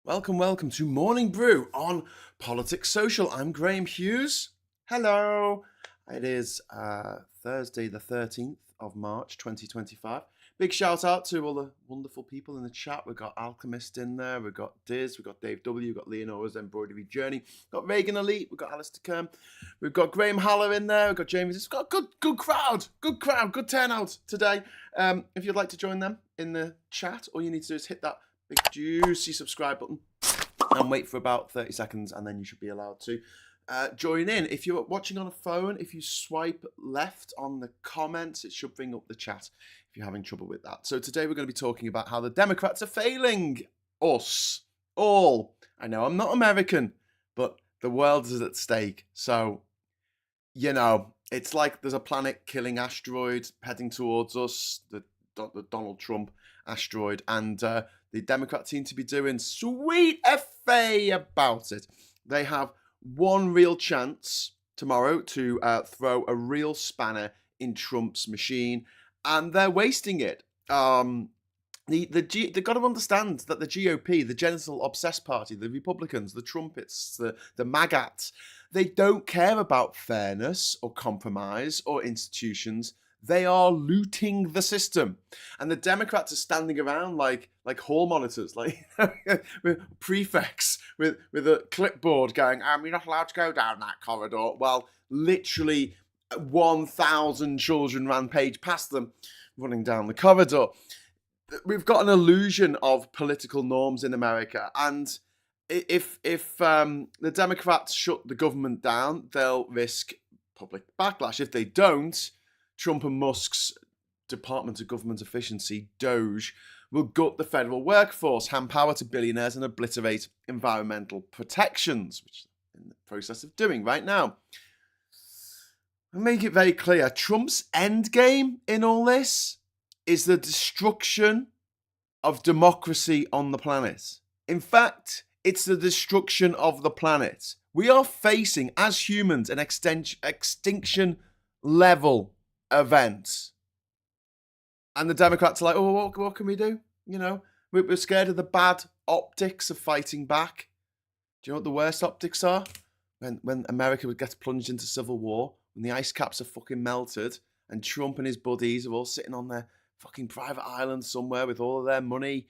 Welcome to Morning Brew on Politics Social. I'm Graham Hughes. Hello. It is Thursday, the 13th of March, 2025. Big shout out to all the wonderful people in the chat. We've got Alchemist in there, we've got Diz, we've got Dave W, we've got Leonora's Embroidery Journey, we've got Reagan Elite, we've got Alistair Kerm, we've got Graham Haller in there, we've got James. It's got a good crowd, good turnout today. If you'd like to join them in the chat, all you need to do is hit that big juicy subscribe button and wait for about 30 seconds, and then you should be allowed to join in. If you're watching on a phone, if you swipe left on the comments, it should bring up the chat if you're having trouble with that. So today we're going to be talking about how the Democrats are failing us all. I know I'm not American, but the world is at stake. So, it's like there's a planet killing asteroid heading towards us, the Donald Trump asteroid, and the Democrats seem to be doing sweet FA about it. They have one real chance tomorrow to throw a real spanner in Trump's machine, and they're wasting it. They've got to understand that the GOP, the genital obsessed party, the Republicans, the Trumpets, the MAGATs, they don't care about fairness or compromise or institutions. They are looting the system, and the Democrats are standing around like hall monitors, like with prefects with a clipboard going, "You're not allowed to go down that corridor." While literally 1,000 children ran past them, running down the corridor. We've got an illusion of political norms in America, and if the Democrats shut the government down, they'll risk public backlash. If they don't, Trump and Musk's Department of Government Efficiency, DOGE, will gut the federal workforce, hand power to billionaires, and obliterate environmental protections, which they're in the process of doing right now. I'll make it very clear, Trump's endgame in all this is the destruction of democracy on the planet. In fact, it's the destruction of the planet. We are facing, as humans, an extinction level event. And the Democrats are like, oh, what can we do? We're scared of the bad optics of fighting back. Do you know what the worst optics are? When America gets plunged into civil war, when the ice caps are fucking melted, and Trump and his buddies are all sitting on their fucking private island somewhere with all of their money,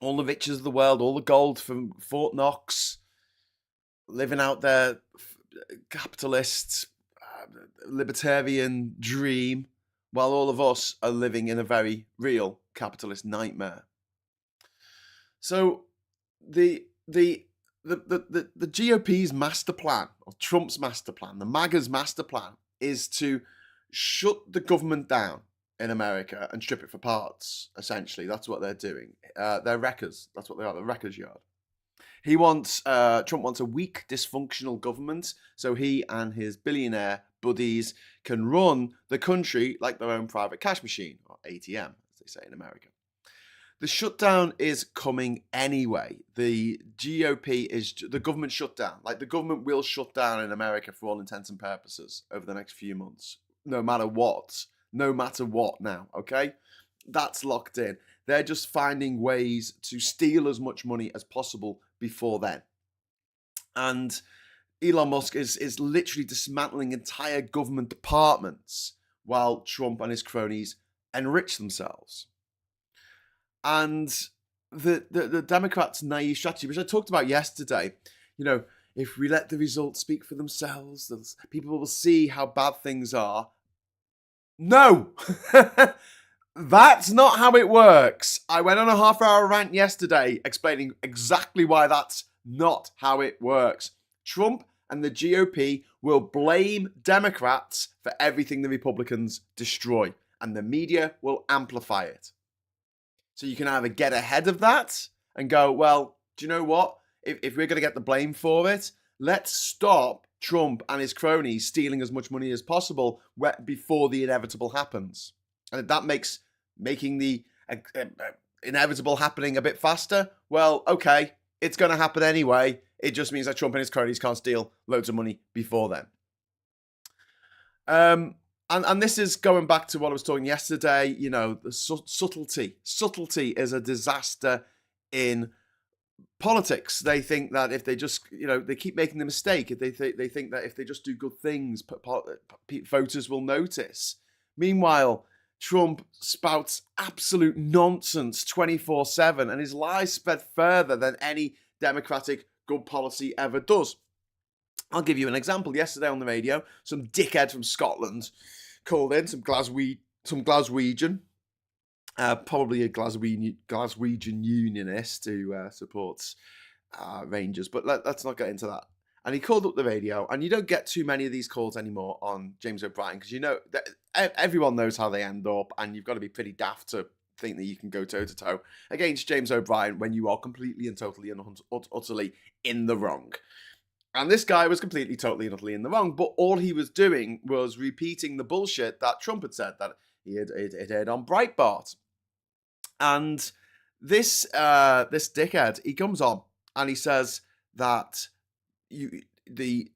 all the riches of the world, all the gold from Fort Knox, living out their capitalist, libertarian dream, while all of us are living in a very real capitalist nightmare. So the GOP's master plan, or Trump's master plan, the MAGA's master plan, is to shut the government down in America and strip it for parts. Essentially, that's what they're doing. They're wreckers. That's what they are. The wreckers yard. Trump wants a weak, dysfunctional government, so he and his billionaire buddies can run the country like their own private cash machine, or ATM, as they say in America. The shutdown is coming anyway. The GOP is the government shutdown. Like, the government will shut down in America for all intents and purposes over the next few months, no matter what. No matter what now, okay? That's locked in. They're just finding ways to steal as much money as possible before then. And Elon Musk is literally dismantling entire government departments while Trump and his cronies enrich themselves. And the Democrats' naive strategy, which I talked about yesterday, if we let the results speak for themselves, people will see how bad things are. No, that's not how it works. I went on a half-hour rant yesterday explaining exactly why that's not how it works. Trump and the GOP will blame Democrats for everything the Republicans destroy, and the media will amplify it. So you can either get ahead of that and go, well, do you know what? If we're going to get the blame for it, let's stop Trump and his cronies stealing as much money as possible before the inevitable happens. And if that makes making the inevitable happening a bit faster, well, okay, it's going to happen anyway. It just means that Trump and his cronies can't steal loads of money before then. And this is going back to what I was talking yesterday, the subtlety. Subtlety is a disaster in politics. They think that if they just, they keep making the mistake. If they think that if they just do good things, voters will notice. Meanwhile, Trump spouts absolute nonsense 24/7, and his lies spread further than any Democratic good policy ever does. I'll give you an example. Yesterday on the radio, some dickhead from Scotland called in, some Glaswegian, probably a Glaswegian unionist who supports Rangers, but let's not get into that. And he called up the radio, and you don't get too many of these calls anymore on James O'Brien, because everyone knows how they end up, and you've got to be pretty daft to think that you can go toe-to-toe against James O'Brien when you are completely and totally and utterly in the wrong. And this guy was completely, totally and utterly in the wrong, but all he was doing was repeating the bullshit that Trump had said, that he had aired on Breitbart. And this dickhead, he comes on and he says that the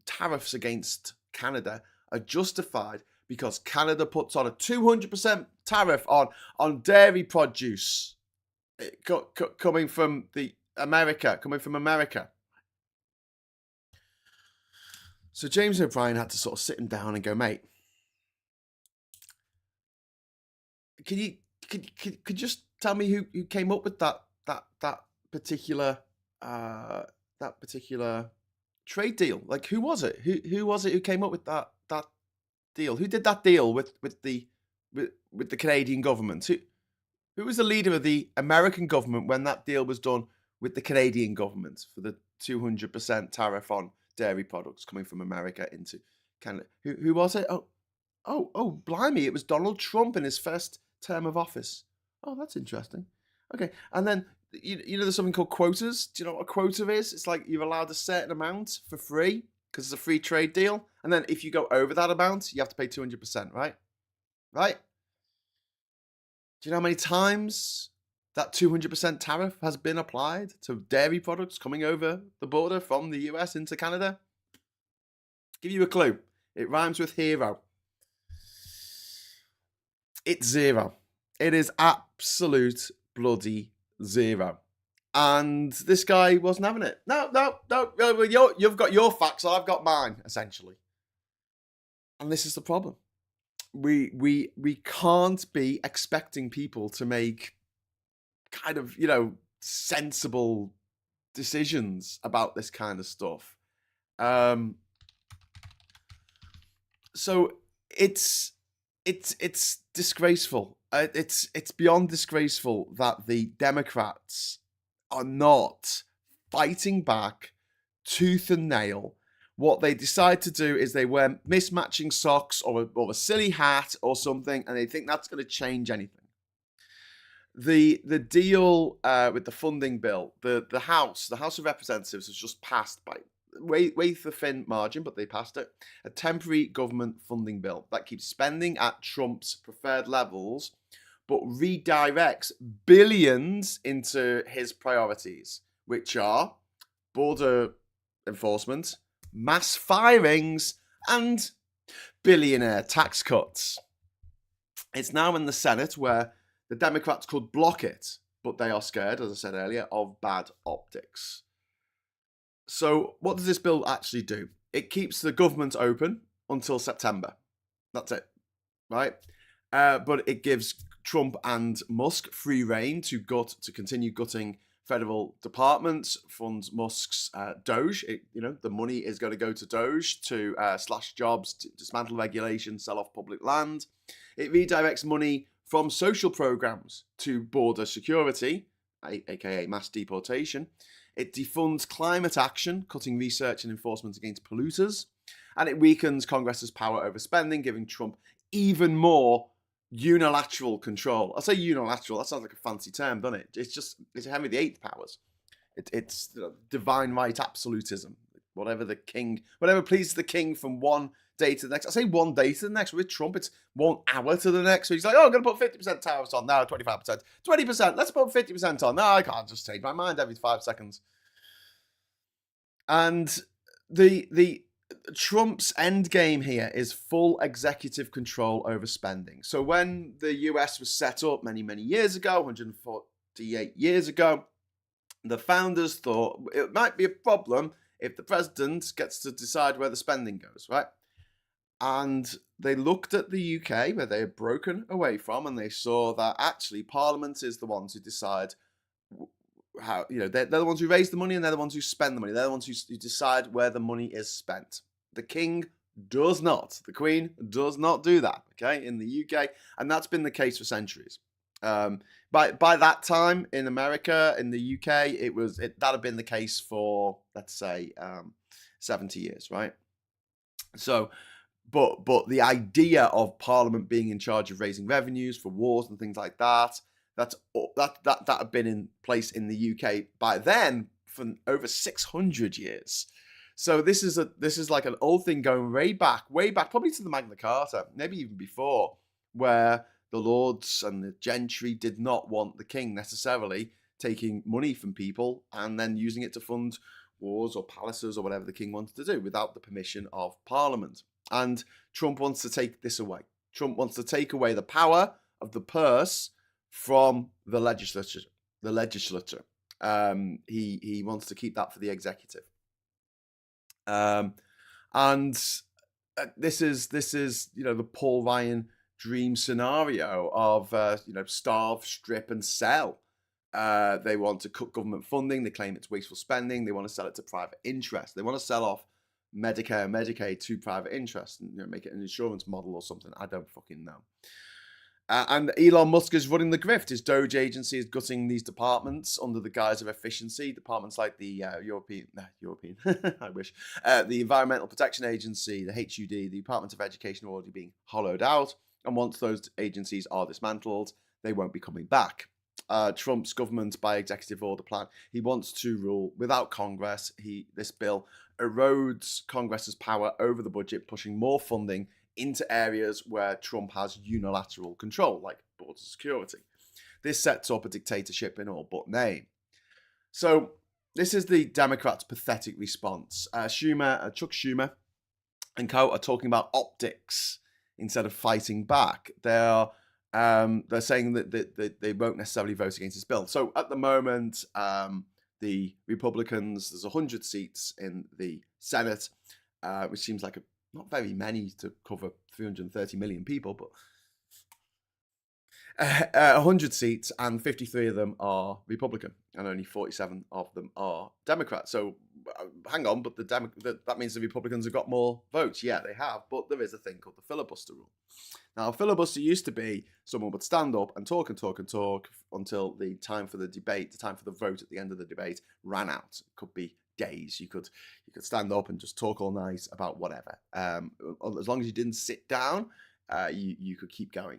tariffs against Canada are justified because Canada puts on a 200% tariff on dairy produce coming from America. So James O'Brien had to sort of sit him down and go, mate, could you just tell me who came up with that particular trade deal? Like, who was it? Who was it who came up with that deal? Who did that deal with the Canadian government? Who was the leader of the American government when that deal was done with the Canadian government for the 200% tariff on dairy products coming from America into Canada? Who was it? Oh, blimey! It was Donald Trump in his first term of office. Oh, that's interesting. Okay, and then there's something called quotas. Do you know what a quota is? It's like you're allowed a certain amount for free because it's a free trade deal, and then if you go over that amount, you have to pay 200%. Right? Right? Do you know how many times that 200% tariff has been applied to dairy products coming over the border from the US into Canada? Give you a clue. It rhymes with hero. It's zero. It is absolute bloody zero. And this guy wasn't having it. No. You've got your facts, I've got mine, essentially. And this is the problem. We can't be expecting people to make kind of, sensible decisions about this kind of stuff. So it's disgraceful. It's beyond disgraceful that the Democrats are not fighting back tooth and nail. What they decide to do is they wear mismatching socks or a silly hat or something, and they think that's going to change anything. The deal with the funding bill, the House of Representatives has just passed by way for thin margin, but they passed it. A temporary government funding bill that keeps spending at Trump's preferred levels, but redirects billions into his priorities, which are border enforcement, mass firings, and billionaire tax cuts. It's now in the Senate where the Democrats could block it, but they are scared, as I said earlier, of bad optics. So what does this bill actually do? It keeps the government open until September. That's it, right? But it gives Trump and Musk free rein to continue gutting federal departments, funds Musk's Doge. The money is going to go to Doge to slash jobs, to dismantle regulation, sell off public land. It redirects money from social programs to border security, aka mass deportation. It defunds climate action, cutting research and enforcement against polluters. And it weakens Congress's power over spending, giving Trump even more unilateral control. I say unilateral, that sounds like a fancy term, doesn't it? It's Henry VIII powers. It's divine right absolutism. Whatever pleases the king from one day to the next. I say one day to the next. With Trump, it's 1 hour to the next. So he's like, I'm going to put 50% tariffs on. Now 25%. 20%. Let's put 50% on. No, I can't just change my mind every 5 seconds. And the Trump's end game here is full executive control over spending. So when the US was set up many, many years ago, 148 years ago, The founders thought it might be a problem if the president gets to decide where the spending goes, right? And they looked at the UK, where they had broken away from, and they saw that actually Parliament is the ones who decide how, they're the ones who raise the money, and they're the ones who spend the money. They're the ones who decide where the money is spent. The king does not. The Queen does not do that, okay, in the UK, and that's been the case for centuries. By that time in America, in the UK, that had been the case for, let's say, 70 years, right? So, but the idea of Parliament being in charge of raising revenues for wars and things like that that had been in place in the UK by then for over 600 years. So this is like an old thing going way back, probably to the Magna Carta, maybe even before, where the lords and the gentry did not want the king necessarily taking money from people and then using it to fund wars or palaces or whatever the king wanted to do without the permission of Parliament. And Trump wants to take this away. Trump wants to take away the power of the purse from the legislature. He wants to keep that for the executive. And this is the Paul Ryan dream scenario of starve, strip, and sell. They want to cut government funding. They claim it's wasteful spending. They want to sell it to private interest. They want to sell off Medicare and Medicaid to private interest and make it an insurance model or something. I don't fucking know. And Elon Musk is running the grift. His Doge agency is gutting these departments under the guise of efficiency. Departments like the European, I wish, the Environmental Protection Agency, the HUD, the Department of Education are already being hollowed out. And once those agencies are dismantled, they won't be coming back. Trump's government, by executive order plan, he wants to rule without Congress. This bill erodes Congress's power over the budget, pushing more funding into areas where Trump has unilateral control, like border security. This sets up a dictatorship in all but name. So this is the Democrats' pathetic response. Chuck Schumer and co are talking about optics instead of fighting back. They're saying that they won't necessarily vote against this bill. So at the moment, the Republicans, there's 100 seats in the Senate, which seems like not very many to cover 330 million people, but 100 seats, and 53 of them are Republican, and only 47 of them are Democrat. So hang on, but that means the Republicans have got more votes. Yeah, they have, but there is a thing called the filibuster rule. Now, a filibuster used to be someone would stand up and talk until the time for the debate, the time for the vote at the end of the debate ran out. It could be days. You could stand up and just talk all night about whatever. As long as you didn't sit down, you could keep going.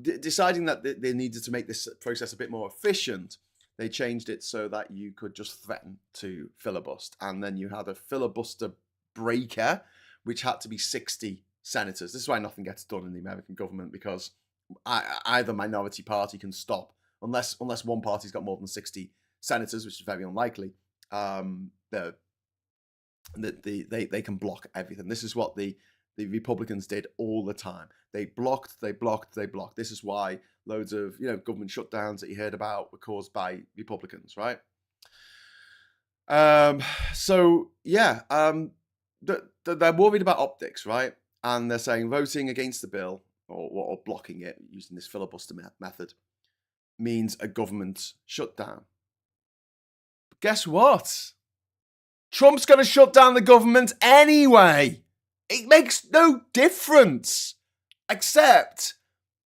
Deciding that they needed to make this process a bit more efficient, they changed it so that you could just threaten to filibust, and then you had a filibuster breaker, which had to be 60 senators. This is why nothing gets done in the American government, because either minority party can stop, unless one party's got more than 60 senators, which is very unlikely. They can block everything. This is what the Republicans did all the time. They blocked. This is why loads of government shutdowns that you heard about were caused by Republicans, right? So yeah, they're worried about optics, right? And they're saying voting against the bill or blocking it using this filibuster method means a government shutdown. But guess what? Trump's going to shut down the government anyway. It makes no difference, except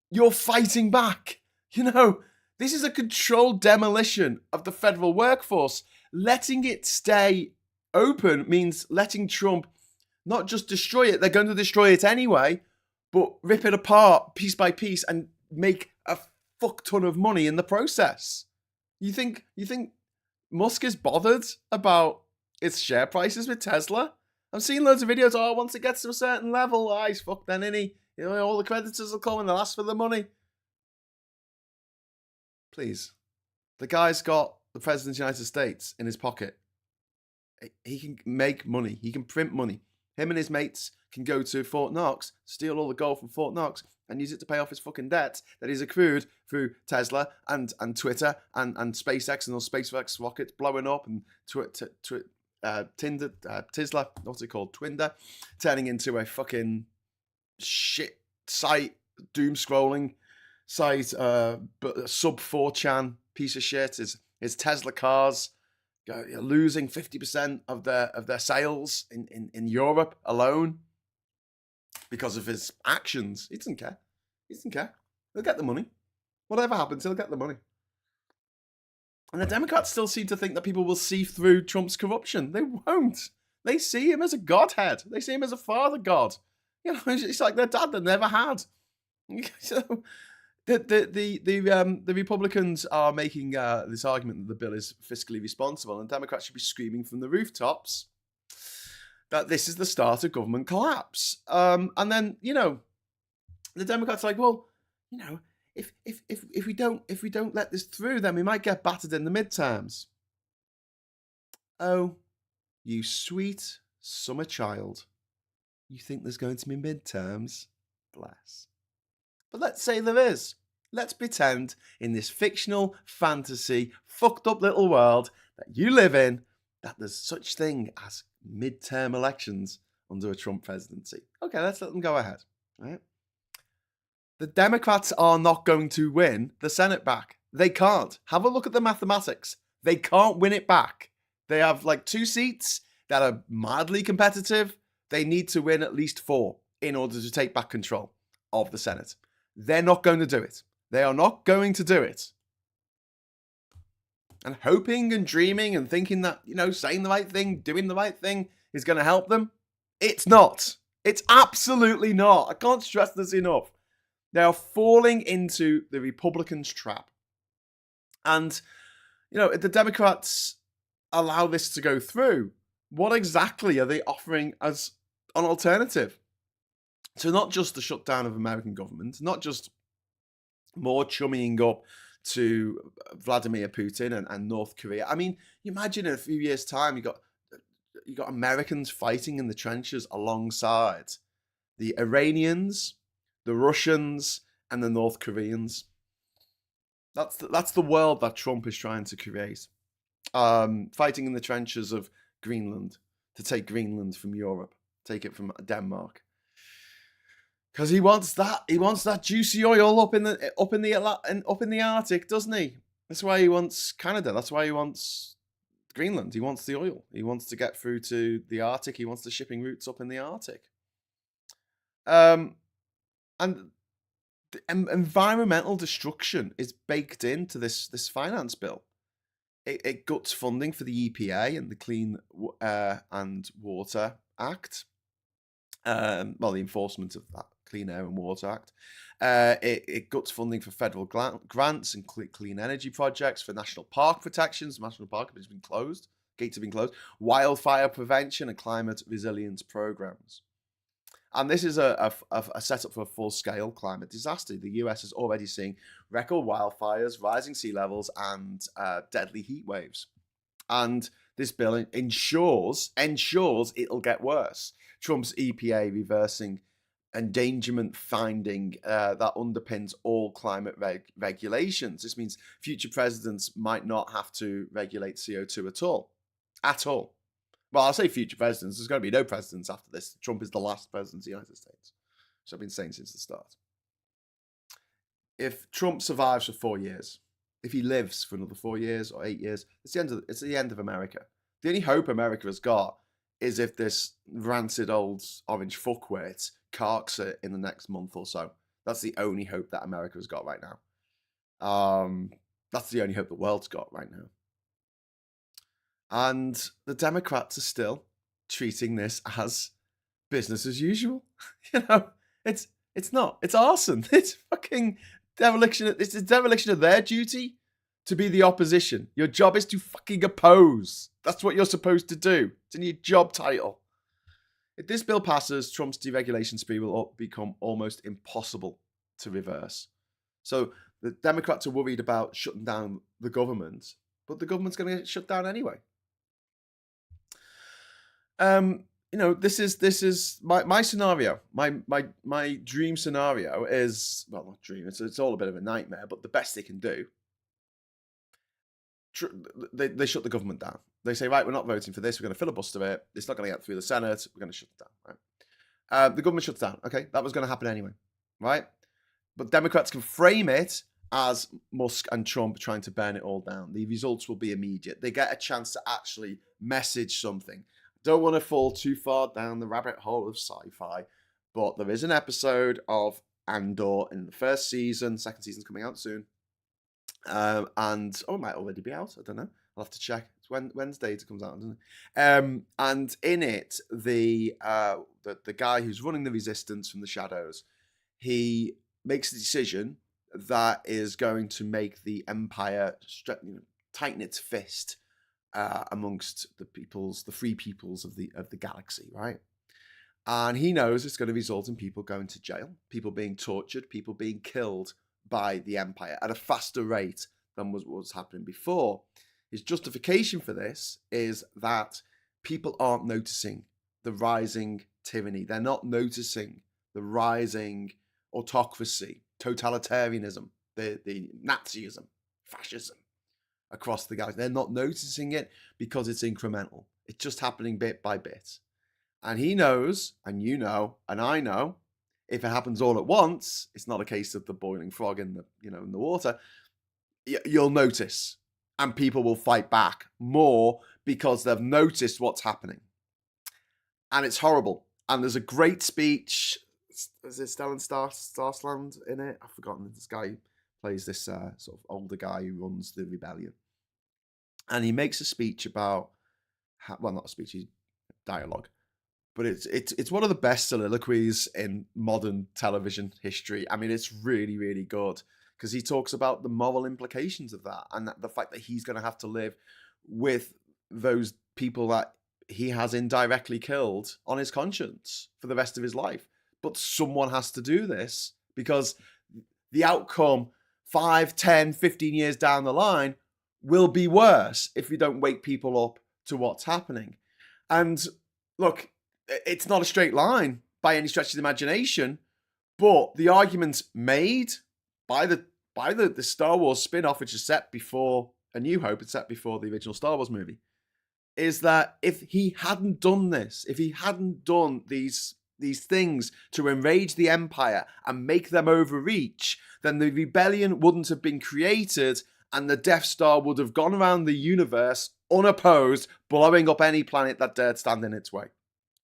you're fighting back. This is a controlled demolition of the federal workforce. Letting it stay open means letting Trump not just destroy it, they're going to destroy it anyway, but rip it apart piece by piece and make a fuck ton of money in the process. You think Musk is bothered about its share prices with Tesla? I've seen loads of videos. Once it gets to a certain level, he's fucked then, innit? All the creditors will come and they'll ask for the money. Please. The guy's got the President of the United States in his pocket. He can make money. He can print money. Him and his mates can go to Fort Knox, steal all the gold from Fort Knox, and use it to pay off his fucking debts that he's accrued through Tesla and Twitter and SpaceX and those SpaceX rockets blowing up and Tinder, Tesla, what's it called? Twinder, turning into a fucking shit site, doom scrolling site, but sub 4chan piece of shit. His Tesla cars losing 50% of their sales in Europe alone because of his actions. He doesn't care. He'll get the money. Whatever happens, he'll get the money. And the Democrats still seem to think that people will see through Trump's corruption. They won't. They see him as a godhead. They see him as a father god. You know, it's like their dad they never had. So the Republicans are making this argument that the bill is fiscally responsible, and Democrats should be screaming from the rooftops that this is the start of government collapse. And then, you know, the Democrats are like, well, you know, if we don't let this through, then we might get battered in the midterms. Oh, you sweet summer child. You think there's going to be midterms? Bless. But let's say there is. Let's pretend in this fictional fantasy, fucked up little world that you live in, that there's such thing as midterm elections under a Trump presidency. Okay, let's let them go ahead. Right? The Democrats are not going to win the Senate back. They can't. Have a look at the mathematics. They can't win it back. They have like 2 seats that are mildly competitive. They need to win at least 4 in order to take back control of the Senate. They're not going to do it. They are not going to do it. And hoping and dreaming and thinking that, you know, saying the right thing, doing the right thing is going to help them. It's not. It's absolutely not. I can't stress this enough. They are falling into the Republicans' trap. And, you know, if the Democrats allow this to go through, what exactly are they offering as an alternative? So not just the shutdown of American government, not just more chummying up to Vladimir Putin and North Korea. I mean, you imagine in a few years' time, you got Americans fighting in the trenches alongside the Iranians, the Russians, and the North Koreans. That's the world that Trump is trying to create. Fighting in the trenches of Greenland to take Greenland from Europe, take it from Denmark, because he wants that juicy oil up in the Arctic, doesn't he? That's why he wants Canada. That's why he wants Greenland. He wants the oil. He wants to get through to the Arctic. He wants the shipping routes up in the Arctic. And the environmental destruction is baked into this finance bill. It guts funding for the EPA and the Clean Air and Water Act. The enforcement of that Clean Air and Water Act. It guts funding for federal grants and clean energy projects, for national park protections. National park has been closed. Gates have been closed. Wildfire prevention and climate resilience programs. And this is a setup for a full-scale climate disaster. The US is already seeing record wildfires, rising sea levels, and deadly heat waves. And this bill ensures it'll get worse. Trump's EPA reversing endangerment finding that underpins all climate regulations. This means future presidents might not have to regulate CO2 at all. Well, I'll say future presidents. There's going to be no presidents after this. Trump is the last president of the United States. So I've been saying since the start. If Trump survives for 4 years, if he lives for another 4 years or 8 years, it's the end of America. The only hope America has got is if this rancid old orange fuckwit carks it in the next month or so. That's the only hope that America has got right now. That's the only hope the world's got right now. And the Democrats are still treating this as business as usual. You know, it's not. It's arson. It's fucking dereliction. It's a dereliction of their duty to be the opposition. Your job is to fucking oppose. That's what you're supposed to do. It's in your job title. If this bill passes, Trump's deregulation spree will become almost impossible to reverse. So the Democrats are worried about shutting down the government, but the government's going to get shut down anyway. this is my scenario. My dream scenario is, well, not dream. It's all a bit of a nightmare. But the best they can do, they shut the government down. They say, right, we're not voting for this. We're going to filibuster it. It's not going to get through the Senate. We're going to shut it down. Right? The government shuts down. Okay, that was going to happen anyway, right? But Democrats can frame it as Musk and Trump trying to burn it all down. The results will be immediate. They get a chance to actually message something. Don't want to fall too far down the rabbit hole of sci-fi, but there is an episode of Andor in the first season. Second season's coming out soon. And it might already be out. I don't know. I'll have to check. It's Wednesday it comes out, doesn't it? And in it, the guy who's running the resistance from the shadows, he makes a decision that is going to make the empire tighten its fist amongst the free peoples of the galaxy, right? And he knows it's going to result in people going to jail, people being tortured, people being killed by the empire at a faster rate than was happening before. His justification for this is that people aren't noticing the rising tyranny. They're not noticing the rising autocracy, totalitarianism, the Nazism, fascism across the galaxy. They're not noticing it because it's incremental. It's just happening bit by bit. And he knows, and you know, and I know, if it happens all at once, it's not a case of the boiling frog in the water. You'll notice, and people will fight back more because they've noticed what's happening. And it's horrible. And there's a great speech. Is it Stellan Skarsgård in it? I've forgotten. This guy plays this sort of older guy who runs the rebellion. And he makes a speech about, well, not a speech, he's dialogue. But it's one of the best soliloquies in modern television history. I mean, it's really, really good because he talks about the moral implications of that and the fact that he's going to have to live with those people that he has indirectly killed on his conscience for the rest of his life. But someone has to do this because the outcome 5, 10, 15 years down the line will be worse if we don't wake people up to what's happening. And look, it's not a straight line by any stretch of the imagination, but the arguments made by the Star Wars spin-off, which is set before A New Hope, it's set before the original Star Wars movie, is that if he hadn't done this, if he hadn't done these things to enrage the Empire and make them overreach, then the rebellion wouldn't have been created and the Death Star would have gone around the universe unopposed, blowing up any planet that dared stand in its way.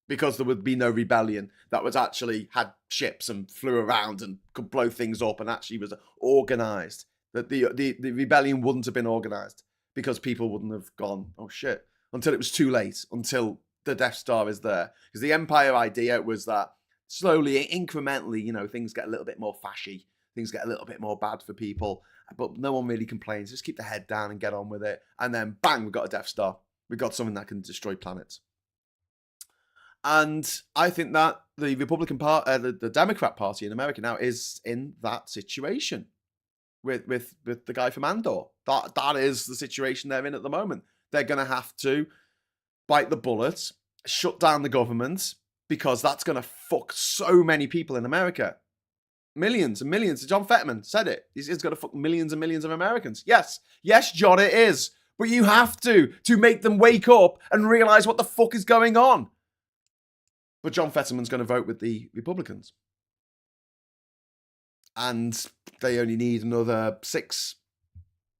Because there would be no rebellion that was actually had ships and flew around and could blow things up and actually was organised. That the rebellion wouldn't have been organised because people wouldn't have gone, oh shit, until it was too late, until the Death Star is there. Because the Empire idea was that slowly, incrementally, things get a little bit more fashy, things get a little bit more bad for people, but no one really complains. Just keep the head down and get on with it. And then bang, we've got a Death Star. We've got something that can destroy planets. And I think that the Republican Party, the Democrat Party in America now is in that situation with the guy from Andor. That is the situation they're in at the moment. They're going to have to bite the bullet, shut down the government, because that's going to fuck so many people in America. Millions and millions. John Fetterman said it. It's going to fuck millions and millions of Americans. Yes, John, it is. But you have to make them wake up and realize what the fuck is going on. But John Fetterman's going to vote with the Republicans. And they only need another 6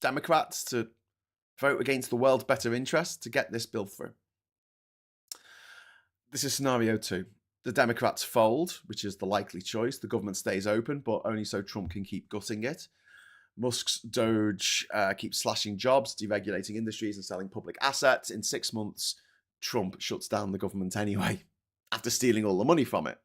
Democrats to vote against the world's better interest to get this bill through. This is scenario 2. The Democrats fold, which is the likely choice. The government stays open, but only so Trump can keep gutting it. Musk's Doge keeps slashing jobs, deregulating industries and selling public assets. In 6 months, Trump shuts down the government anyway, after stealing all the money from it.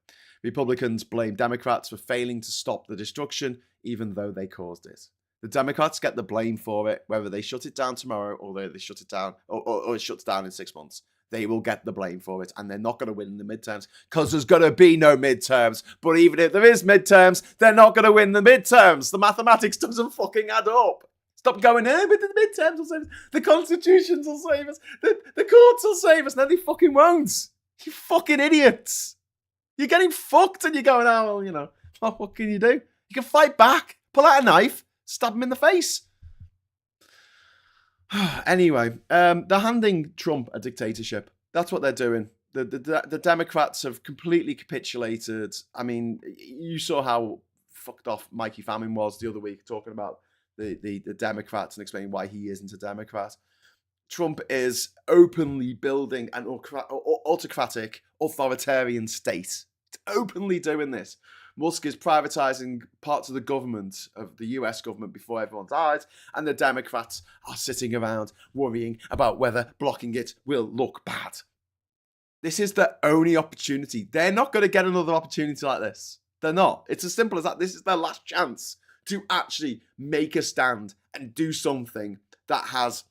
Republicans blame Democrats for failing to stop the destruction, even though they caused it. The Democrats get the blame for it, whether they shut it down tomorrow or they shut it down, or it shuts down in 6 months. They will get the blame for it, and they're not going to win in the midterms because there's going to be no midterms. But even if there is midterms, they're not going to win the midterms. The mathematics doesn't fucking add up. Stop going, but the midterms will save us. The constitutions will save us. The courts will save us. No, they fucking won't. You fucking idiots. You're getting fucked and you're going, oh, well, you know, what can you do? You can fight back, pull out a knife, stab him in the face. Anyway, they're handing Trump a dictatorship. That's what they're doing. The Democrats have completely capitulated. I mean, you saw how fucked off Mikey Famine was the other week, talking about the Democrats and explaining why he isn't a Democrat. Trump is openly building an autocratic, authoritarian state. It's openly doing this. Musk is privatizing parts of the government, of the US government, before everyone dies, and the Democrats are sitting around worrying about whether blocking it will look bad. This is their only opportunity. They're not going to get another opportunity like this. They're not. It's as simple as that. This is their last chance to actually make a stand and do something that has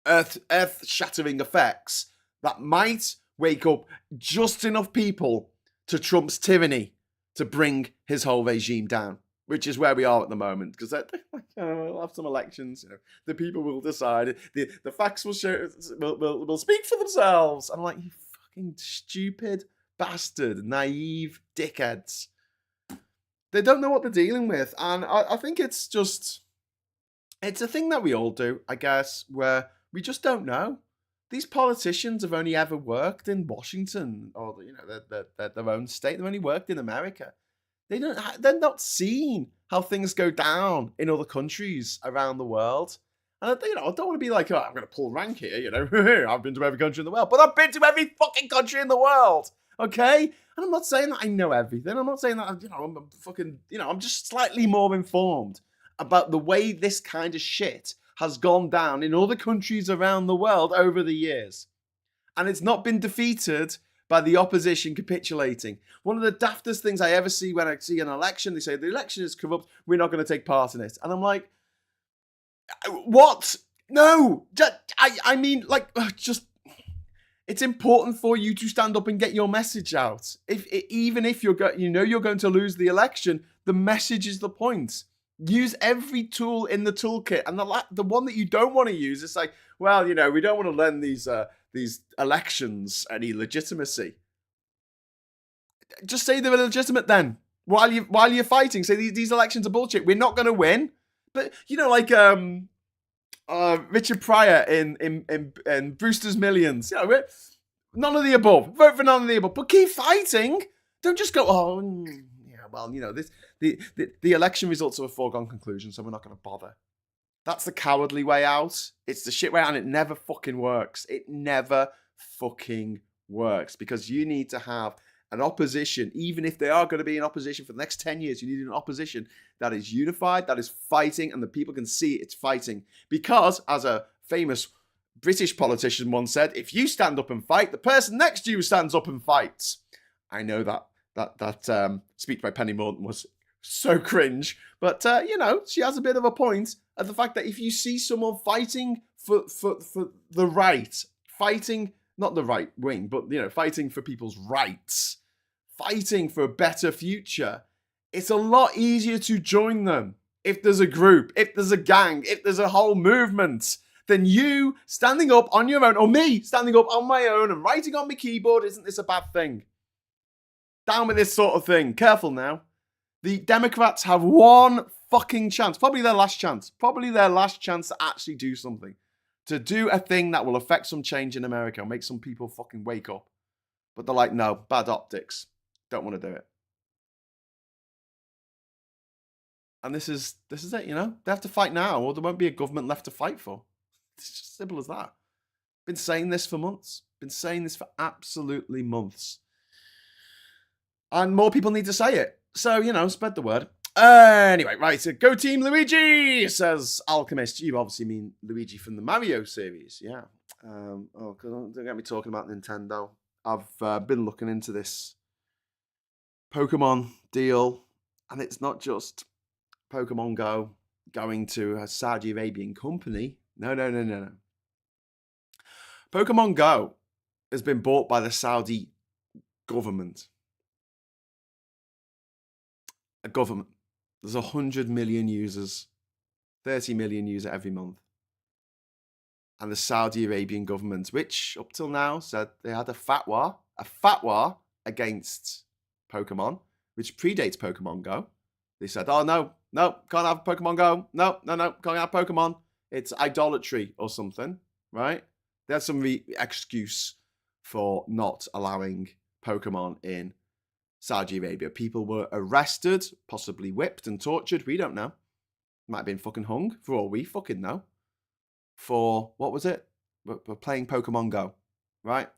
earth-shattering effects that might wake up just enough people to Trump's tyranny to bring his whole regime down, which is where we are at the moment. Because we'll have some elections, you know, the people will decide, the facts will show, will speak for themselves. I'm like, you fucking stupid bastard, naive dickheads. They don't know what they're dealing with, and I think it's a thing that we all do, I guess, where we just don't know. These politicians have only ever worked in Washington or, you know, their own state. They've only worked in America. They're not seeing how things go down in other countries around the world. And I don't want to be like, oh, I'm going to pull rank here. You know, I've been to every country in the world, but I've been to every fucking country in the world. Okay, and I'm not saying that I know everything. I'm not saying that I'm fucking. I'm just slightly more informed about the way this kind of shit has gone down in other countries around the world over the years. And it's not been defeated by the opposition capitulating. One of the daftest things I ever see when I see an election, they say the election is corrupt, we're not going to take part in it. And I'm like, what? No. I mean, like, just, it's important for you to stand up and get your message out. Even if you're going to lose the election, the message is the point. Use every tool in the toolkit, and the one that you don't want to use is like, well, we don't want to lend these elections any legitimacy. Just say they're illegitimate then. While you're fighting, say these elections are bullshit. We're not going to win. But like Richard Pryor in Brewster's Millions. None of the above. Vote for none of the above. But keep fighting. Don't just go, oh, yeah, well, this the election results are a foregone conclusion, so we're not going to bother. That's the cowardly way out. It's the shit way out, and it never fucking works. It never fucking works, because you need to have an opposition, even if they are going to be in opposition for the next 10 years, you need an opposition that is unified, that is fighting, and the people can see it's fighting. Because, as a famous British politician once said, if you stand up and fight, the person next to you stands up and fights. I know that speech by Penny Morton was so cringe, but she has a bit of a point at the fact that if you see someone fighting for the right, fighting not the right wing, but fighting for people's rights, fighting for a better future, it's a lot easier to join them if there's a group, if there's a gang, if there's a whole movement, than you standing up on your own, or me standing up on my own and writing on my keyboard. Isn't this a bad thing? Down with this sort of thing. Careful now. The Democrats have one fucking chance, probably their last chance to actually do something. To do a thing that will affect some change in America and make some people fucking wake up. But they're like, no, bad optics. Don't want to do it. And this is it, They have to fight now, or there won't be a government left to fight for. It's just simple as that. Been saying this for months. Been saying this for absolutely months. And more people need to say it. So, spread the word. Anyway, right, so go Team Luigi, says Alchemist. You obviously mean Luigi from the Mario series, yeah. Don't get me talking about Nintendo. I've been looking into this Pokemon deal, and it's not just Pokemon Go going to a Saudi Arabian company. No. Pokemon Go has been bought by the Saudi government. A government. There's 100 million users, 30 million users every month. And the Saudi Arabian government, which up till now said they had a fatwa a fatwa against Pokemon, which predates Pokemon Go. They said, oh, no, can't have Pokemon Go. No, can't have Pokemon. It's idolatry or something, right? They had some excuse for not allowing Pokemon in Saudi Arabia. People were arrested, possibly whipped and tortured. We don't know. Might have been fucking hung for all we fucking know. For, what was it? We're playing Pokemon Go, right?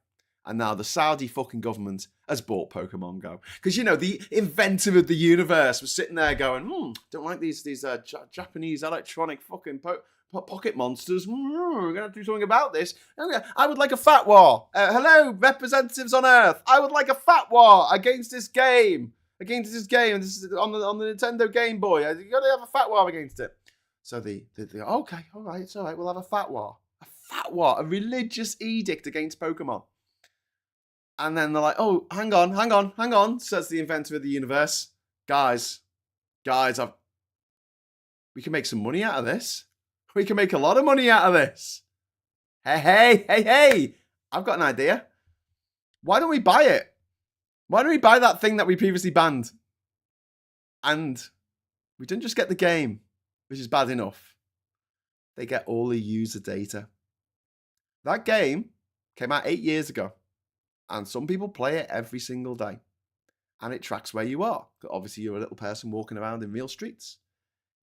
And now the Saudi fucking government has bought Pokemon Go. Because, you know, the inventor of the universe was sitting there going, don't like these Japanese electronic fucking pocket monsters. We're going to have to do something about this. I would like a fatwa. Hello, representatives on Earth. I would like a fatwa against this game. This is on the Nintendo Game Boy. You got to have a fatwa against it. So they okay, all right, it's all right. We'll have a fatwa. A religious edict against Pokemon. And then they're like, oh, hang on, says the inventor of the universe. Guys, we can make some money out of this. We can make a lot of money out of this. Hey, I've got an idea. Why don't we buy it? Why don't we buy that thing that we previously banned? And we didn't just get the game, which is bad enough. They get all the user data. That game came out 8 years ago. And some people play it every single day. And it tracks where you are. Obviously, you're a little person walking around in real streets.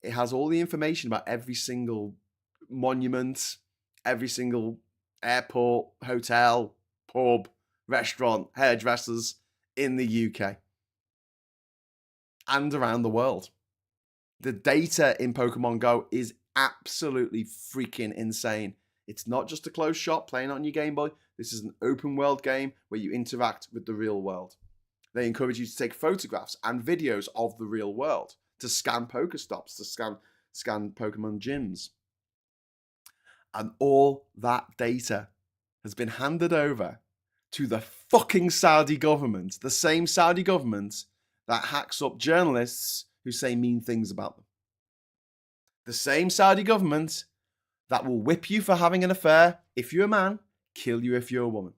It has all the information about every single monument, every single airport, hotel, pub, restaurant, hairdressers in the UK. And around the world. The data in Pokemon Go is absolutely freaking insane. It's not just a closed shop playing on your Game Boy. This is an open world game where you interact with the real world. They encourage you to take photographs and videos of the real world, to scan Pokestops, to scan Pokemon gyms. And all that data has been handed over to the fucking Saudi government, the same Saudi government that hacks up journalists who say mean things about them. The same Saudi government that will whip you for having an affair if you're a man, kill you if you're a woman.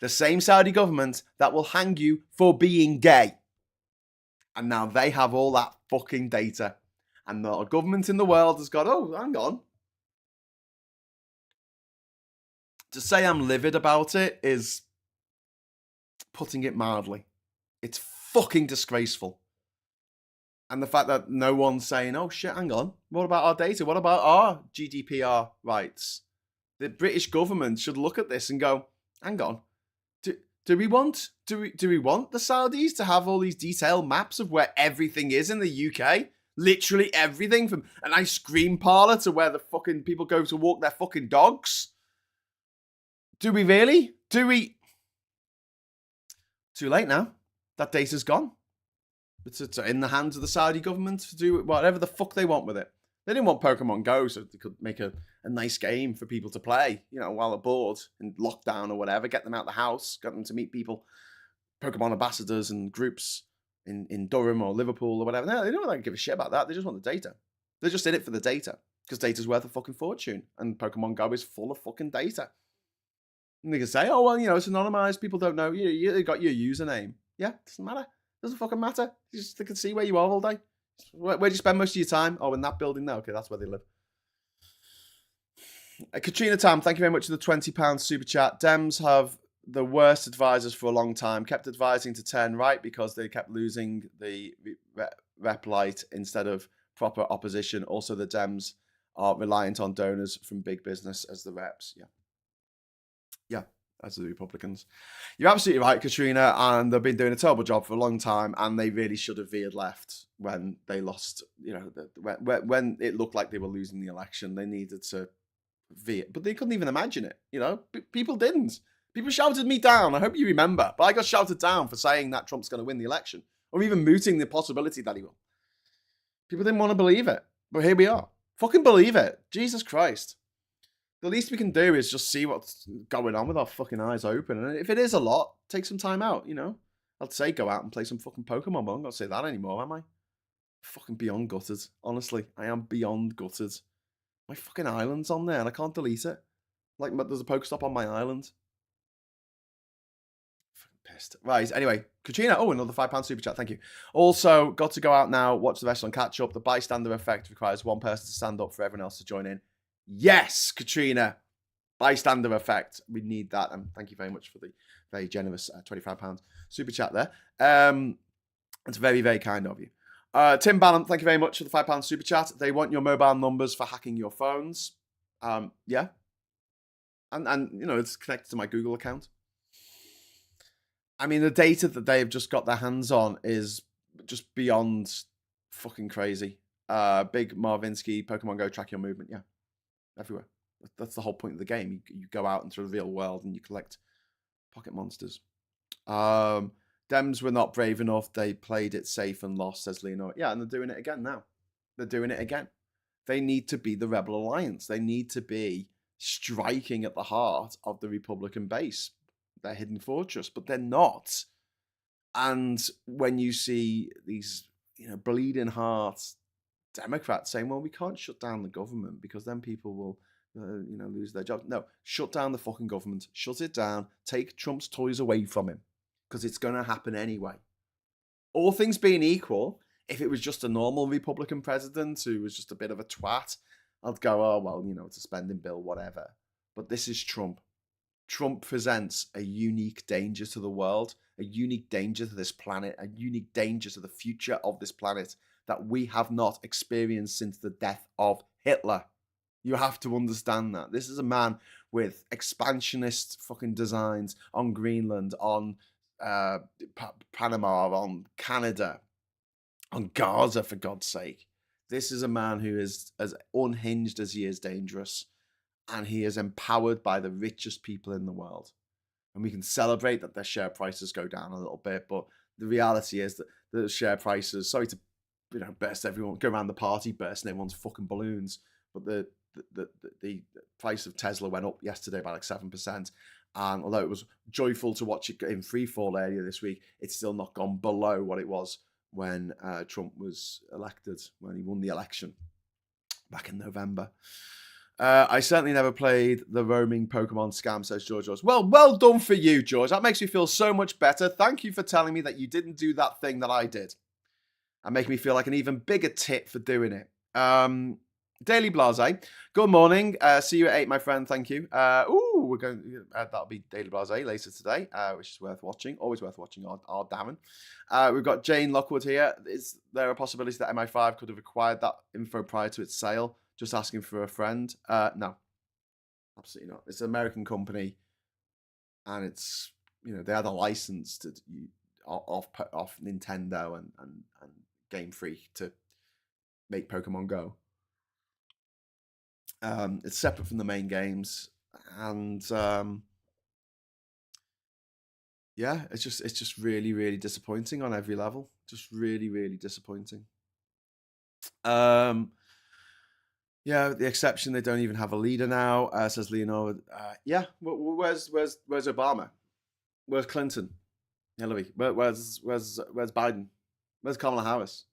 The same Saudi government that will hang you for being gay. And now they have all that fucking data. And the government in the world has got, oh, hang on. To say I'm livid about it is putting it mildly. It's fucking disgraceful. And the fact that no one's saying, oh shit, hang on, what about our data? What about our GDPR rights? The British government should look at this and go, hang on, do we want the Saudis to have all these detailed maps of where everything is in the UK? Literally everything, from an ice cream parlour to where the fucking people go to walk their fucking dogs. Do we really? Too late now. That data's gone. It's in the hands of the Saudi government to do whatever the fuck they want with it. They didn't want Pokemon Go so they could make a nice game for people to play, you know, while they're bored in lockdown or whatever, get them out of the house, get them to meet people, Pokemon ambassadors and groups in Durham or Liverpool or whatever. No, they don't really give a shit about that. They just want the data. They're just in it for the data because data's worth a fucking fortune and Pokemon Go is full of fucking data. And they can say, oh, well, you know, it's anonymized. People don't know. You got your username. Yeah, doesn't matter. Doesn't fucking matter. They can see where you are all day. Where do you spend most of your time? Oh, in that building now. Okay, that's where they live. Katrina Tam, thank you very much for the £20 super chat. Dems have the worst advisors for a long time. Kept advising to turn right because they kept losing the rep light instead of proper opposition. Also, the Dems are reliant on donors from big business as the reps. Yeah, as the Republicans. You're absolutely right, Katrina, and they've been doing a terrible job for a long time, and they really should have veered left when they lost, you know, when it looked like they were losing the election. They needed to veer, but they couldn't even imagine it, you know? People didn't. People shouted me down, I hope you remember, but I got shouted down for saying that Trump's going to win the election, or even mooting the possibility that he will. People didn't want to believe it, but here we are. Fucking believe it. Jesus Christ. The least we can do is just see what's going on with our fucking eyes open. And if it is a lot, take some time out, you know? I'd say go out and play some fucking Pokemon, but I'm not going to say that anymore, am I? Fucking beyond gutted. Honestly, I am beyond gutted. My fucking island's on there and I can't delete it. Like, there's a Pokestop on my island. Pissed. Right, anyway, Katrina, another £5 super chat, thank you. Also, got to go out now, watch the restaurant catch up. The bystander effect requires one person to stand up for everyone else to join in. Yes, Katrina, bystander effect. We need that. And thank you very much for the very generous £25 super chat there. It's very, very kind of you. Tim Bannon, thank you very much for the £5 super chat. They want your mobile numbers for hacking your phones. Yeah. And it's connected to my Google account. I mean, the data that they've just got their hands on is just beyond fucking crazy. Big Marvinsky, Pokemon Go, track your movement. Yeah, everywhere. That's the whole point of the game. You go out into the real world and you collect pocket monsters. Dems were not brave enough. They played it safe and lost, says Leonor. Yeah, and they're doing it again now. They're doing it again. They need to be the Rebel Alliance. They need to be striking at the heart of the Republican base, their hidden fortress, but they're not. And when you see these, bleeding heart Democrats saying, well, we can't shut down the government because then people will, lose their jobs. No, shut down the fucking government. Shut it down. Take Trump's toys away from him because it's going to happen anyway. All things being equal, if it was just a normal Republican president who was just a bit of a twat, I'd go, oh, well, it's a spending bill, whatever. But this is Trump. Trump presents a unique danger to the world, a unique danger to this planet, a unique danger to the future of this planet that we have not experienced since the death of Hitler. You have to understand that. This is a man with expansionist fucking designs on Greenland, on Panama, on Canada, on Gaza, for God's sake. This is a man who is as unhinged as he is dangerous. And he is empowered by the richest people in the world. And we can celebrate that their share prices go down a little bit, but the reality is that the share prices, sorry to burst everyone, go around the party bursting everyone's fucking balloons, but the price of Tesla went up yesterday by like 7%. And although it was joyful to watch it in free fall earlier this week, it's still not gone below what it was when Trump was elected, when he won the election back in November. I certainly never played the roaming Pokemon scam, says George. Well done for you, George. That makes me feel so much better. Thank you for telling me that you didn't do that thing that I did. And making me feel like an even bigger tit for doing it. Daily Blase. Good morning. See you at 8, my friend. Thank you. We're going. That'll be Daily Blase later today, which is worth watching. Always worth watching. Our Darren. We've got Jane Lockwood here. Is there a possibility that MI5 could have acquired that info prior to its sale? Just asking for a friend. No, absolutely not. It's an American company, and it's they had a license to off Nintendo and Game Freak to make Pokemon Go. It's separate from the main games, and it's just really, really disappointing on every level. Just really, really disappointing. Yeah, the exception, they don't even have a leader now, says Leonora. Where's Obama? Where's Clinton? Hillary? Where's Biden? Where's Kamala Harris?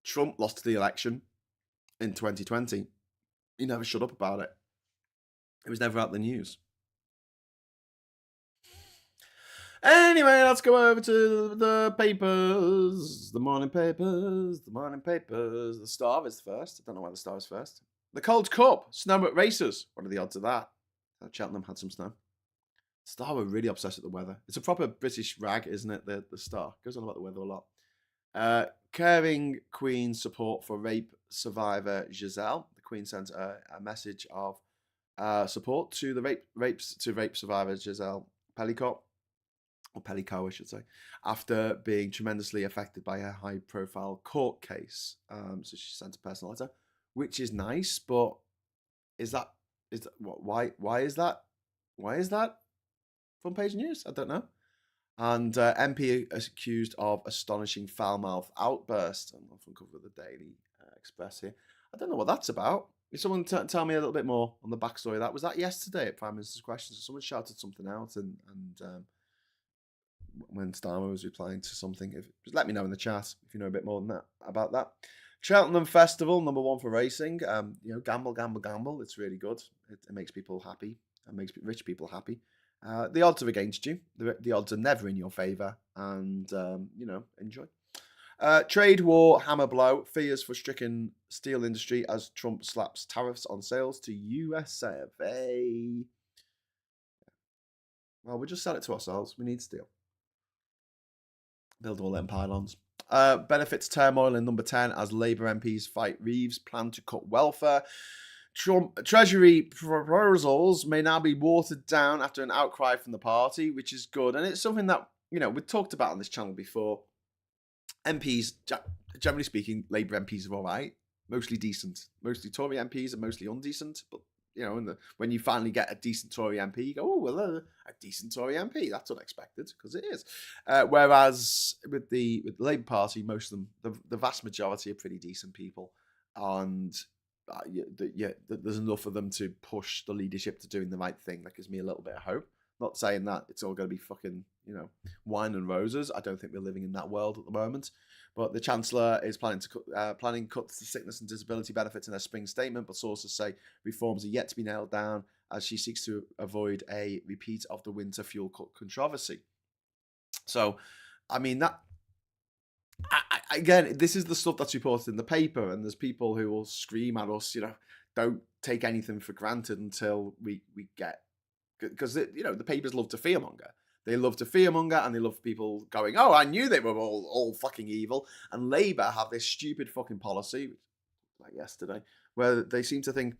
Trump lost the election in 2020. He never shut up about it. It was never out the news. Anyway, let's go over to the papers. The morning papers. The Star is first. I don't know why the Star is first. The Cold Cup. Snow at races. What are the odds of that? Cheltenham had some snow. Star were really obsessed with the weather. It's a proper British rag, isn't it? The Star. Goes on about the weather a lot. Caring Queen support for rape survivor Giselle. The Queen sent a message of support to the rape survivor Giselle Pellicott. Or Pellico, I should say, after being tremendously affected by her high-profile court case. So she sent a personal letter, which is nice, but why is that? Why is that front page news? I don't know. And MP accused of astonishing foul-mouthed outburst. I'm off on cover of the Daily Express here. I don't know what that's about. Can someone tell me a little bit more on the backstory of that? Was that yesterday at Prime Minister's Questions? Someone shouted something out and when Starmer was replying to something. Just let me know in the chat if you know a bit more than that about that. Cheltenham Festival, number 1 for racing. Gamble. It's really good. It makes people happy. It makes rich people happy. The odds are against you. The odds are never in your favour. And, enjoy. Trade war hammer blow. Fears for stricken steel industry as Trump slaps tariffs on sales to USA. Well, we'll just sell it to ourselves. We need steel. Build all them pylons. Benefits turmoil in number 10 as Labour MPs fight Reeves' plan to cut welfare. Trump Treasury proposals may now be watered down after an outcry from the party, which is good. And it's something that, we've talked about on this channel before. MPs, generally speaking, Labour MPs are all right. Mostly decent. Mostly Tory MPs are mostly undecent. But, when you finally get a decent Tory MP, you go, oh, well, a decent Tory MP. That's unexpected, because it is. Whereas with the Labour Party, most of them, the vast majority are pretty decent people. And there's enough of them to push the leadership to doing the right thing. That gives me a little bit of hope. Not saying that it's all going to be fucking, wine and roses. I don't think we're living in that world at the moment. But the Chancellor is planning cuts to sickness and disability benefits in her spring statement, but sources say reforms are yet to be nailed down as she seeks to avoid a repeat of the winter fuel cut controversy. So, I mean, that... again, this is the stuff that's reported in the paper, and there's people who will scream at us, don't take anything for granted until we get... Because, the papers love to fearmonger. They love to fearmonger, and they love people going, oh, I knew they were all fucking evil. And Labour have this stupid fucking policy, like yesterday, where they seem to think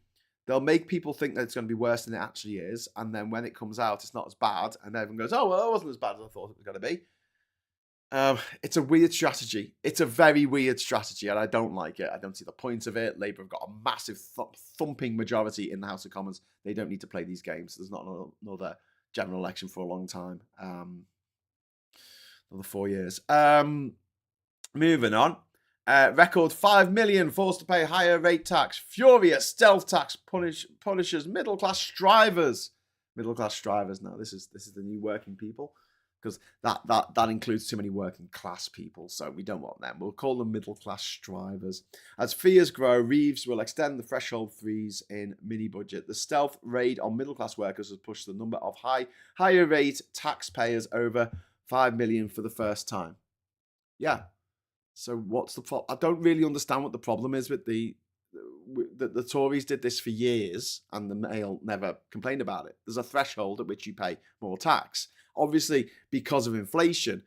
they'll make people think that it's going to be worse than it actually is. And then when it comes out, it's not as bad. And everyone goes, oh, well, it wasn't as bad as I thought it was going to be. It's a weird strategy. It's a very weird strategy, and I don't like it. I don't see the point of it. Labour have got a massive thumping majority in the House of Commons. They don't need to play these games. There's not another general election for a long time. Another 4 years. Moving on. Record 5 million forced to pay higher rate tax. Furious stealth tax punishes middle-class drivers. Middle-class drivers. Now, this is the new working people. Because that includes too many working class people, so we don't want them. We'll call them middle class drivers. As fears grow, Reeves will extend the threshold freeze in mini budget. The stealth raid on middle class workers has pushed the number of higher rate taxpayers over 5 million for the first time. Yeah. So what's the problem? I don't really understand what the problem is with the Tories did this for years, and the Mail never complained about it. There's a threshold at which you pay more tax. Obviously, because of inflation,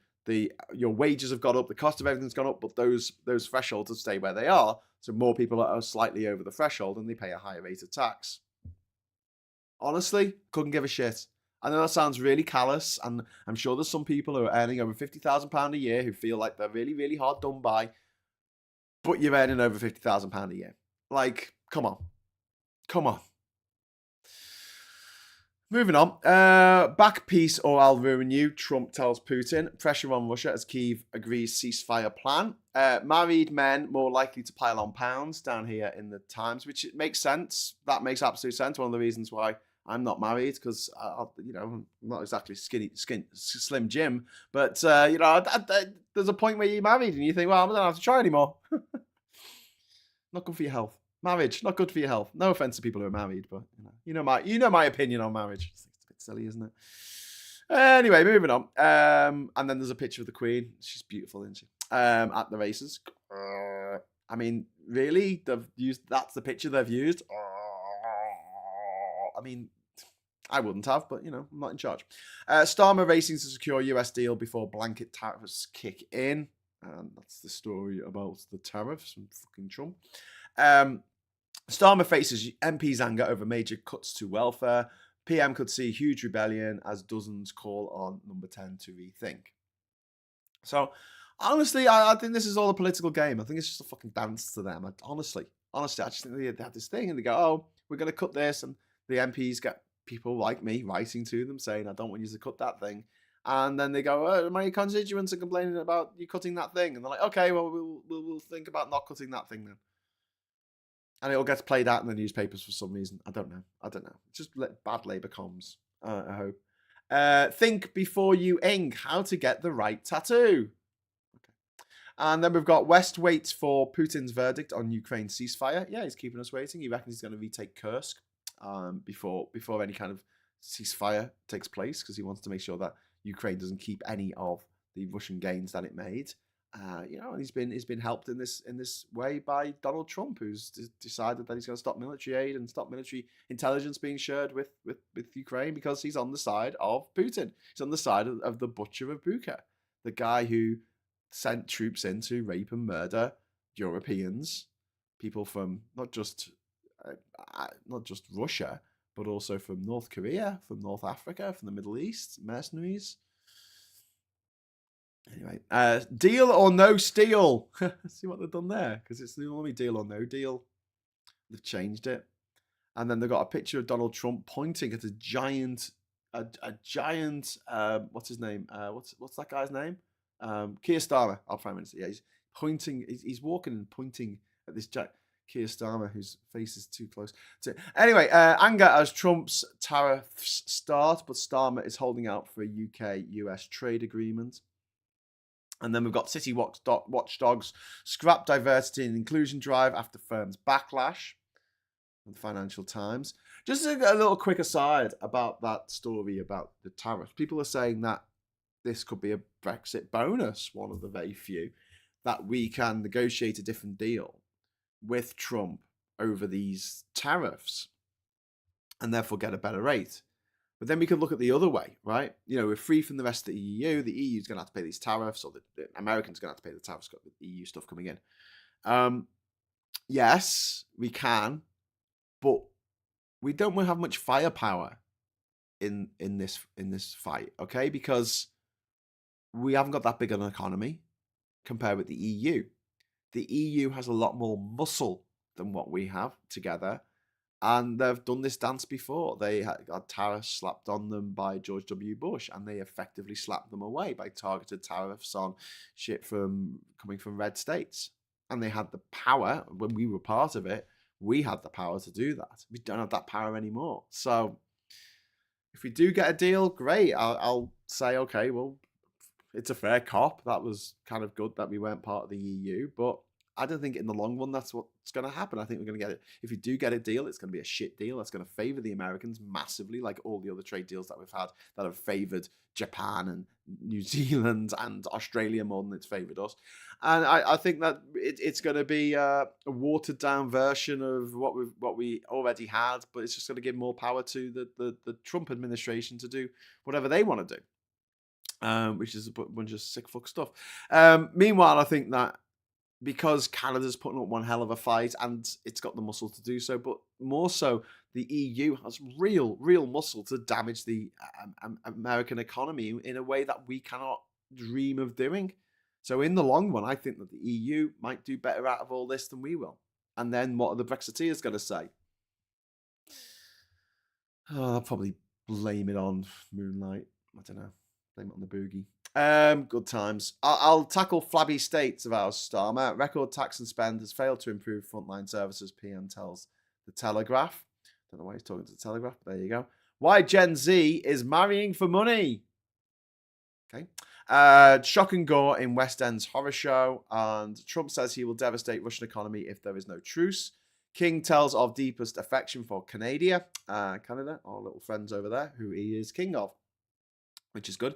your wages have gone up, the cost of everything's gone up, but those thresholds have stayed where they are. So more people are slightly over the threshold, and they pay a higher rate of tax. Honestly, couldn't give a shit. I know that sounds really callous, and I'm sure there's some people who are earning over £50,000 a year who feel like they're really, really hard done by, but you're earning over £50,000 a year. Like, come on. Come on. Moving on. Back peace or I'll ruin you, Trump tells Putin. Pressure on Russia as Kyiv agrees ceasefire plan. Married men more likely to pile on pounds down here in the Times, which it makes sense. That makes absolute sense. One of the reasons why I'm not married, because, I'm not exactly Slim Jim. But, there's a point where you're married and you think, well, I don't have to try anymore. Not good for your health. Marriage, not good for your health. No offense to people who are married, but you know my opinion on marriage. It's a bit silly, isn't it? Anyway, moving on. And then there's a picture of the Queen. She's beautiful, isn't she? At the races. I mean, really? That's the picture they've used? I mean, I wouldn't have, but I'm not in charge. Starmer racing to secure US deal before blanket tariffs kick in. And that's the story about the tariffs and fucking Trump. Starmer faces MP's anger over major cuts to welfare. PM could see huge rebellion as dozens call on number 10 to rethink. So, honestly, I think this is all a political game. I think it's just a fucking dance to them. Honestly, I just think they had this thing and they go, oh, we're going to cut this. And the MPs get people like me writing to them saying, I don't want you to cut that thing. And then they go, oh, my constituents are complaining about you cutting that thing. And they're like, okay, well, we'll think about not cutting that thing then. And it all gets played out in the newspapers for some reason. I don't know. Just bad Labour comms, I hope. Think before you ink. How to get the right tattoo. Okay. And then we've got West waits for Putin's verdict on Ukraine ceasefire. Yeah, he's keeping us waiting. He reckons he's going to retake Kursk before any kind of ceasefire takes place because he wants to make sure that Ukraine doesn't keep any of the Russian gains that it made. And he's been helped in this way by Donald Trump, who's decided that he's going to stop military aid and stop military intelligence being shared with Ukraine because he's on the side of Putin. He's on the side of the butcher of Bucha, the guy who sent troops in to rape and murder Europeans, people from not just Russia, but also from North Korea, from North Africa, from the Middle East, mercenaries. Anyway, deal or no steal? See what they've done there, because it's normally deal or no deal. They've changed it, and then they've got a picture of Donald Trump pointing at a giant. What's his name? What's that guy's name? Keir Starmer, our Prime Minister. Yeah, he's pointing. He's walking and pointing at this Keir Starmer, whose face is too close to. Anyway, anger as Trump's tariffs start, but Starmer is holding out for a UK-US trade agreement. And then we've got city watchdogs scrap diversity and inclusion drive after firms backlash. The Financial Times. Just a little quick aside about that story about the tariffs. People are saying that this could be a Brexit bonus, one of the very few, that we can negotiate a different deal with Trump over these tariffs and therefore get a better rate. But then we can look at the other way, right? We're free from the rest of the EU. The EU is going to have to pay these tariffs, or the Americans are going to have to pay the tariffs, got the EU stuff coming in. Yes, we can, but we don't have much firepower in this fight, okay? Because we haven't got that big an economy compared with the EU. The EU has a lot more muscle than what we have together. And they've done this dance before. They had tariffs slapped on them by George W. Bush, and they effectively slapped them away by targeted tariffs on shit coming from red states. And they had the power, when we were part of it, we had the power to do that. We don't have that power anymore. So if we do get a deal, great. I'll say, okay, well, it's a fair cop. That was kind of good that we weren't part of the EU, but I don't think in the long run that's what's going to happen. I think we're going to get it. If we do get a deal, it's going to be a shit deal. That's going to favor the Americans massively, like all the other trade deals that we've had that have favored Japan and New Zealand and Australia more than it's favored us. And I think that it's going to be a watered down version of what we already had, but it's just going to give more power to the Trump administration to do whatever they want to do, which is a bunch of sick fuck stuff. Meanwhile, I think that because Canada's putting up one hell of a fight and it's got the muscle to do so, but more so, the EU has real muscle to damage the American economy in a way that we cannot dream of doing. So in the long run, I think that the EU might do better out of all this than we will. And then what are the Brexiteers going to say? Oh, I'll probably blame it on Moonlight. I don't know. Blame it on the boogie. Good times. I'll tackle flabby states of ours, Starmer. Record tax and spend has failed to improve frontline services, PM tells The Telegraph. Don't know why he's talking to The Telegraph, but there you go. Why Gen Z is marrying for money. Okay. Shock and gore in West End's horror show. And Trump says he will devastate Russian economy if there is no truce. King tells of deepest affection for Canada, our little friends over there, who he is king of, which is good.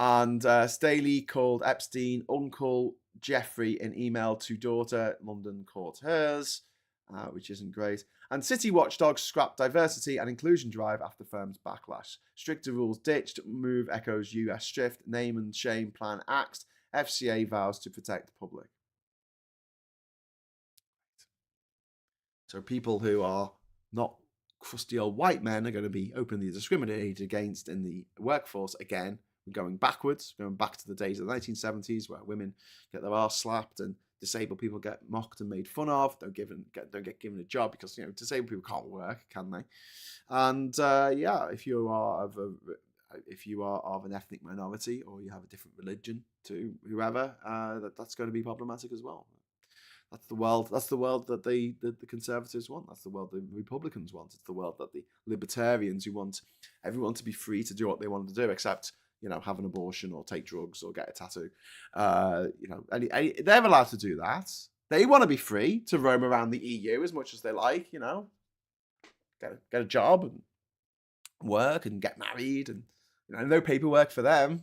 And Staley called Epstein Uncle Jeffrey in email to daughter. London caught hers, which isn't great. And city watchdogs scrap diversity and inclusion drive after firms backlash. Stricter rules ditched. Move echoes US shift. Name and shame plan axed. FCA vows to protect the public. So people who are not crusty old white men are going to be openly discriminated against in the workforce again. Going backwards, going back to the days of the 1970s where women get their arse slapped and disabled people get mocked and made fun of, don't get given a job because disabled people can't work, can they? And if you are of an ethnic minority or you have a different religion to whoever, that's going to be problematic as well. That's the world. That's the world that the Conservatives want. That's the world the Republicans want. It's the world that the Libertarians, who want everyone to be free to do what they want to do, except have an abortion or take drugs or get a tattoo. They're allowed to do that. They want to be free to roam around the EU as much as they like. Get a job and work and get married, and no paperwork for them.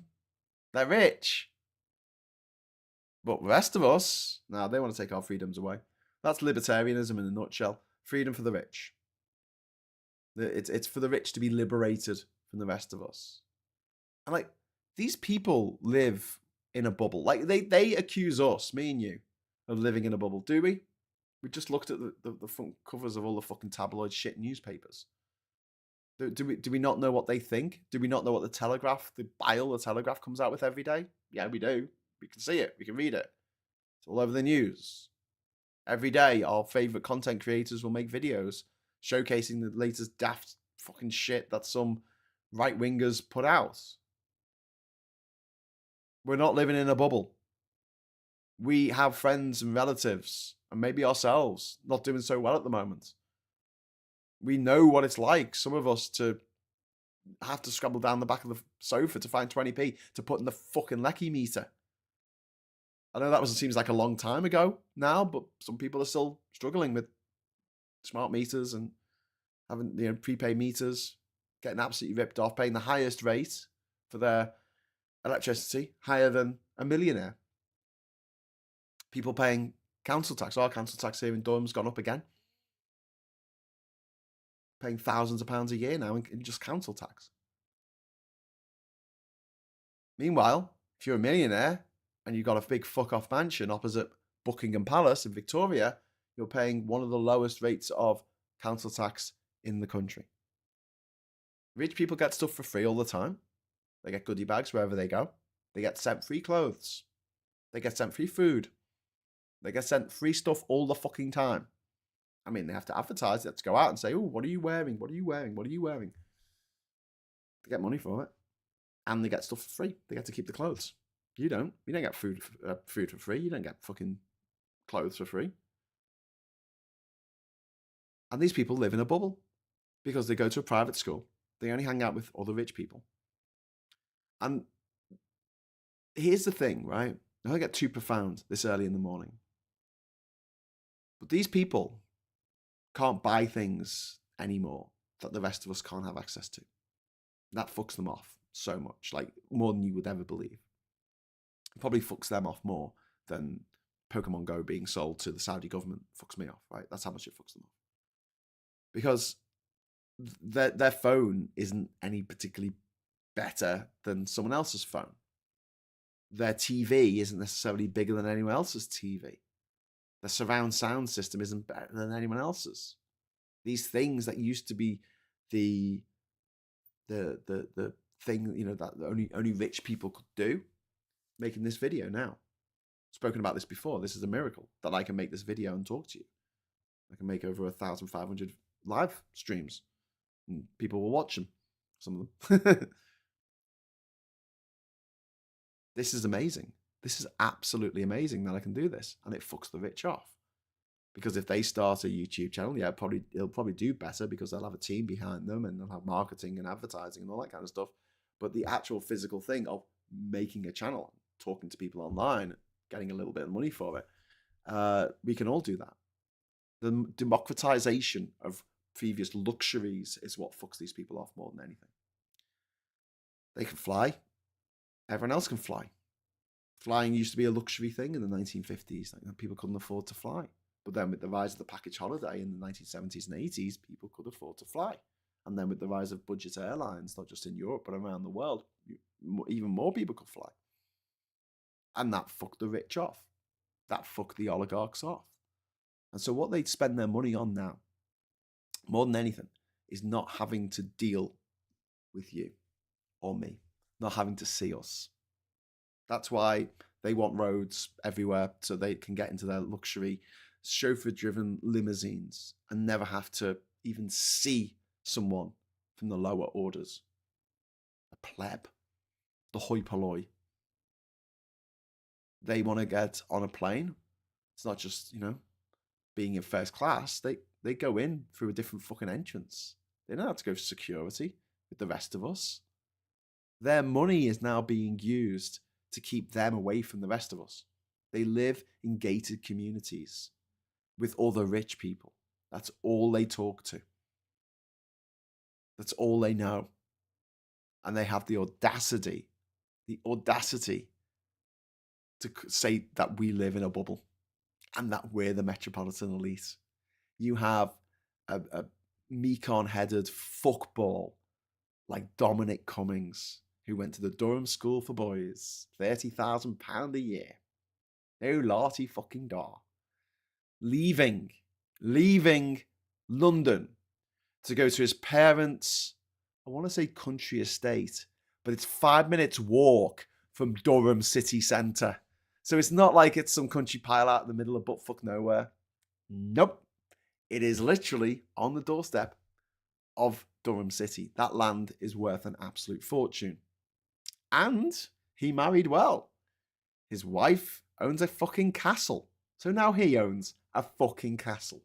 They're rich. But the rest of us, now they want to take our freedoms away. That's libertarianism in a nutshell. Freedom for the rich. It's for the rich to be liberated from the rest of us. And like, these people live in a bubble. Like, they accuse us, me and you, of living in a bubble. Do we? We just looked at the front covers of all the fucking tabloid shit newspapers. Do we not know what they think? Do we not know what the Telegraph, the Telegraph comes out with every day? Yeah, we do. We can see it. We can read it. It's all over the news. Every day, our favorite content creators will make videos showcasing the latest daft fucking shit that some right-wingers put out. We're not living in a bubble. We have friends and relatives, and maybe ourselves, not doing so well at the moment. We know what it's like, some of us, to have to scrabble down the back of the sofa to find 20p to put in the fucking lecky meter. I know that seems like a long time ago now, but some people are still struggling with smart meters and having prepaid meters, getting absolutely ripped off, paying the highest rate for their electricity, higher than a millionaire. People paying council tax. Our council tax here in Durham's gone up again. Paying thousands of pounds a year now in just council tax. Meanwhile, if you're a millionaire and you've got a big fuck-off mansion opposite Buckingham Palace in Victoria, you're paying one of the lowest rates of council tax in the country. Rich people get stuff for free all the time. They get goodie bags wherever they go. They get sent free clothes. They get sent free food. They get sent free stuff all the fucking time. I mean, they have to advertise. They have to go out and say, oh, what are you wearing? What are you wearing? What are you wearing? They get money for it. And they get stuff for free. They get to keep the clothes. You don't. You don't get food for free. You don't get fucking clothes for free. And these people live in a bubble because they go to a private school. They only hang out with other rich people. And here's the thing, right? I don't get too profound this early in the morning. But these people can't buy things anymore that the rest of us can't have access to. That fucks them off so much, like more than you would ever believe. It probably fucks them off more than Pokemon Go being sold to the Saudi government fucks me off, right? That's how much it fucks them off. Because their phone isn't any particularly better than someone else's phone. Their TV isn't necessarily bigger than anyone else's TV. The surround sound system isn't better than anyone else's. These things that used to be the thing, that only rich people could do, making this video now. Spoken about this before. This is a miracle that I can make this video and talk to you. I can make over 1,500 live streams, and people will watch them. Some of them. This is amazing. This is absolutely amazing that I can do this, and it fucks the rich off. Because if they start a YouTube channel, yeah, it'll probably do better because they'll have a team behind them and they'll have marketing and advertising and all that kind of stuff. But the actual physical thing of making a channel, talking to people online, getting a little bit of money for it, we can all do that. The democratization of previous luxuries is what fucks these people off more than anything. They can fly. Everyone else can fly. Flying used to be a luxury thing in the 1950s. Like, people couldn't afford to fly. But then with the rise of the package holiday in the 1970s and 80s, people could afford to fly. And then with the rise of budget airlines, not just in Europe, but around the world, even more people could fly. And that fucked the rich off. That fucked the oligarchs off. And so what they spend their money on now, more than anything, is not having to deal with you or me, not having to see us. That's why they want roads everywhere so they can get into their luxury chauffeur-driven limousines and never have to even see someone from the lower orders. A pleb, the hoi polloi. They want to get on a plane. It's not just, being in first class. They go in through a different fucking entrance. They don't have to go for security with the rest of us. Their money is now being used to keep them away from the rest of us. They live in gated communities with other rich people. That's all they talk to. That's all they know. And they have the audacity to say that we live in a bubble and that we're the metropolitan elite. You have a Mekon-headed fuckball like Dominic Cummings, who went to the Durham School for Boys, £30,000 a year. Oh, Lottie fucking da. Leaving London to go to his parents', I want to say country estate, but it's 5 minutes walk from Durham city centre. So it's not like it's some country pile out in the middle of buttfuck nowhere. Nope. It is literally on the doorstep of Durham City. That land is worth an absolute fortune. And he married well. His wife owns a fucking castle. So now he owns a fucking castle.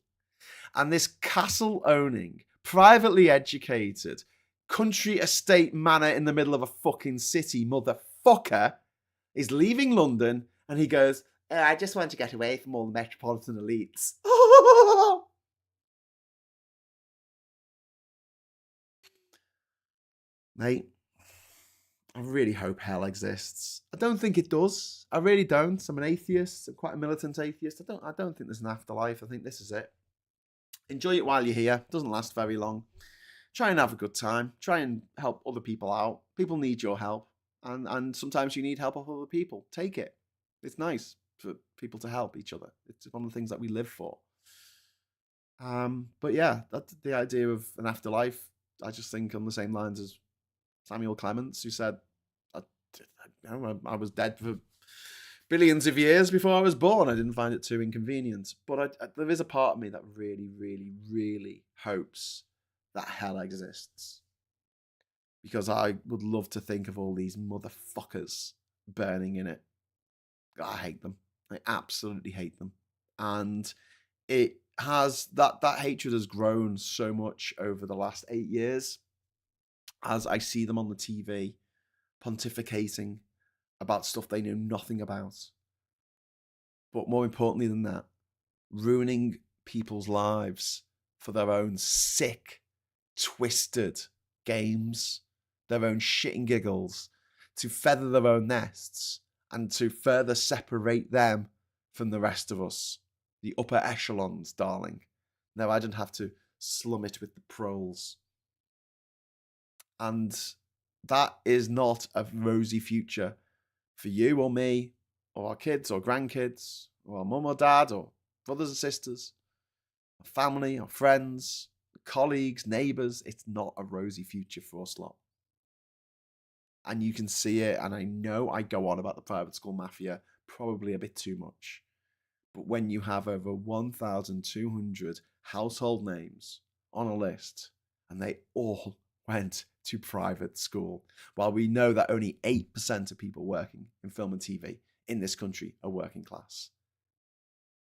And this castle owning, privately educated, country estate manor in the middle of a fucking city motherfucker is leaving London and he goes, I just want to get away from all the metropolitan elites. Mate, I really hope hell exists. I don't think it does. I really don't. I'm an atheist. I'm quite a militant atheist. I don't think there's an afterlife. I think this is it. Enjoy it while you're here. It doesn't last very long. Try and have a good time. Try and help other people out. People need your help. And sometimes you need help of other people. Take it. It's nice for people to help each other. It's one of the things that we live for. But yeah, that's the idea of an afterlife. I just think on the same lines as Samuel Clements, who said, I was dead for billions of years before I was born. I didn't find it too inconvenient. But there is a part of me that really, really, really hopes that hell exists. Because I would love to think of all these motherfuckers burning in it. I hate them. I absolutely hate them. And it has, that hatred has grown so much over the last 8 years as I see them on the TV pontificating about stuff they know nothing about. But more importantly than that, ruining people's lives for their own sick, twisted games, their own shit and giggles, to feather their own nests and to further separate them from the rest of us. The upper echelons, darling. No, I don't have to slum it with the proles. And that is not a rosy future for you or me, or our kids or grandkids, or our mum or dad, or brothers and sisters, our family, our friends, colleagues, neighbours. It's not a rosy future for us lot. And you can see it, and I know I go on about the private school mafia probably a bit too much. But when you have over 1,200 household names on a list, and they all went to private school, while we know that only 8% of people working in film and TV in this country are working class.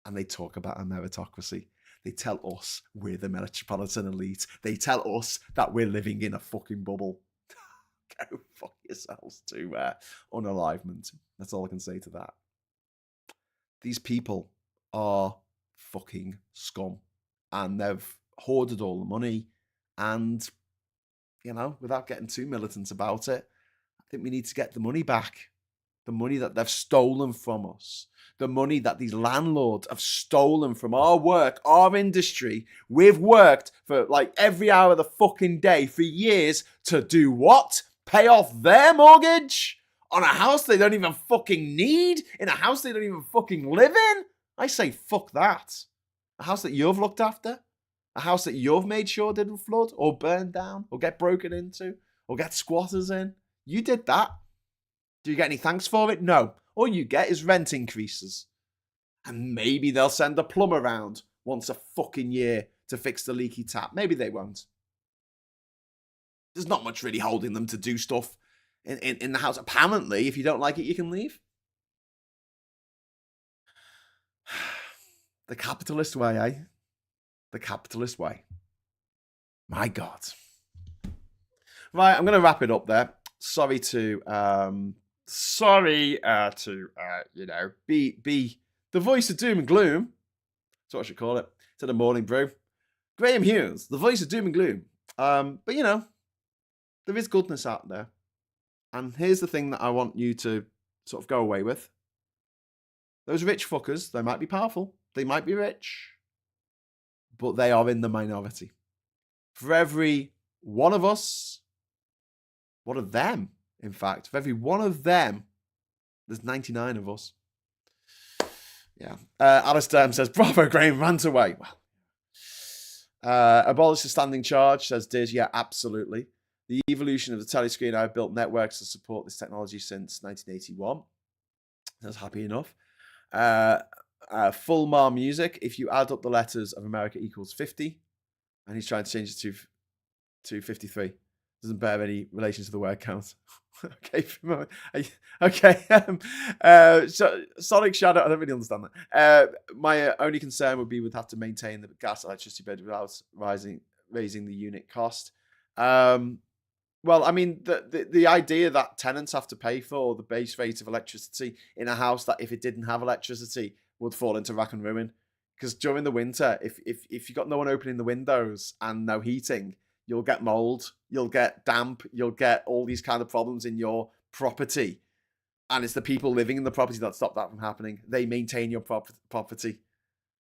And they talk about a meritocracy. They tell us we're the metropolitan elite. They tell us that we're living in a fucking bubble. Go fuck yourselves to unalivement. That's all I can say to that. These people are fucking scum. And they've hoarded all the money. And, you know, without getting too militant about it, I think we need to get the money back. The money that they've stolen from us. The money that these landlords have stolen from our work, our industry. We've worked for like every hour of the fucking day for years to do what? Pay off their mortgage? On a house they don't even fucking need? In a house they don't even fucking live in? I say fuck that. A house that you've looked after? A house that you've made sure didn't flood or burn down or get broken into or get squatters in? You did that. Do you get any thanks for it? No. All you get is rent increases. And maybe they'll send a plumber around once a fucking year to fix the leaky tap. Maybe they won't. There's not much really holding them to do stuff in the house. Apparently, if you don't like it, you can leave. The capitalist way, eh? The capitalist way. My God. Right, I'm going to wrap it up there. Sorry to be the voice of doom and gloom. That's what I should call it. Instead of Morning Brew. Graham Hughes, the voice of doom and gloom. But, you know, there is goodness out there. And here's the thing that I want you to sort of go away with. Those rich fuckers, they might be powerful, they might be rich, but they are in the minority. For every one of us, one of them, in fact, for every one of them, there's 99 of us. Yeah. Alistair says, bravo, Graham, rant away. Well, abolish the standing charge, says Diz. Yeah, absolutely. The evolution of the telescreen, I've built networks to support this technology since 1981. That's happy enough. Full Mar music. If you add up the letters of America equals 50, and he's trying to change it to 53. Doesn't bear any relation to the word count. Okay. Okay. So Sonic Shadow, I don't really understand that. My only concern would be we'd have to maintain the gas electricity bid without raising the unit cost. Well, I mean, the idea that tenants have to pay for the base rate of electricity in a house that, if it didn't have electricity, would fall into rack and ruin. Because during the winter, if you've got no one opening the windows and no heating, you'll get mold, you'll get damp, you'll get all these kind of problems in your property. And it's the people living in the property that stop that from happening. They maintain your property.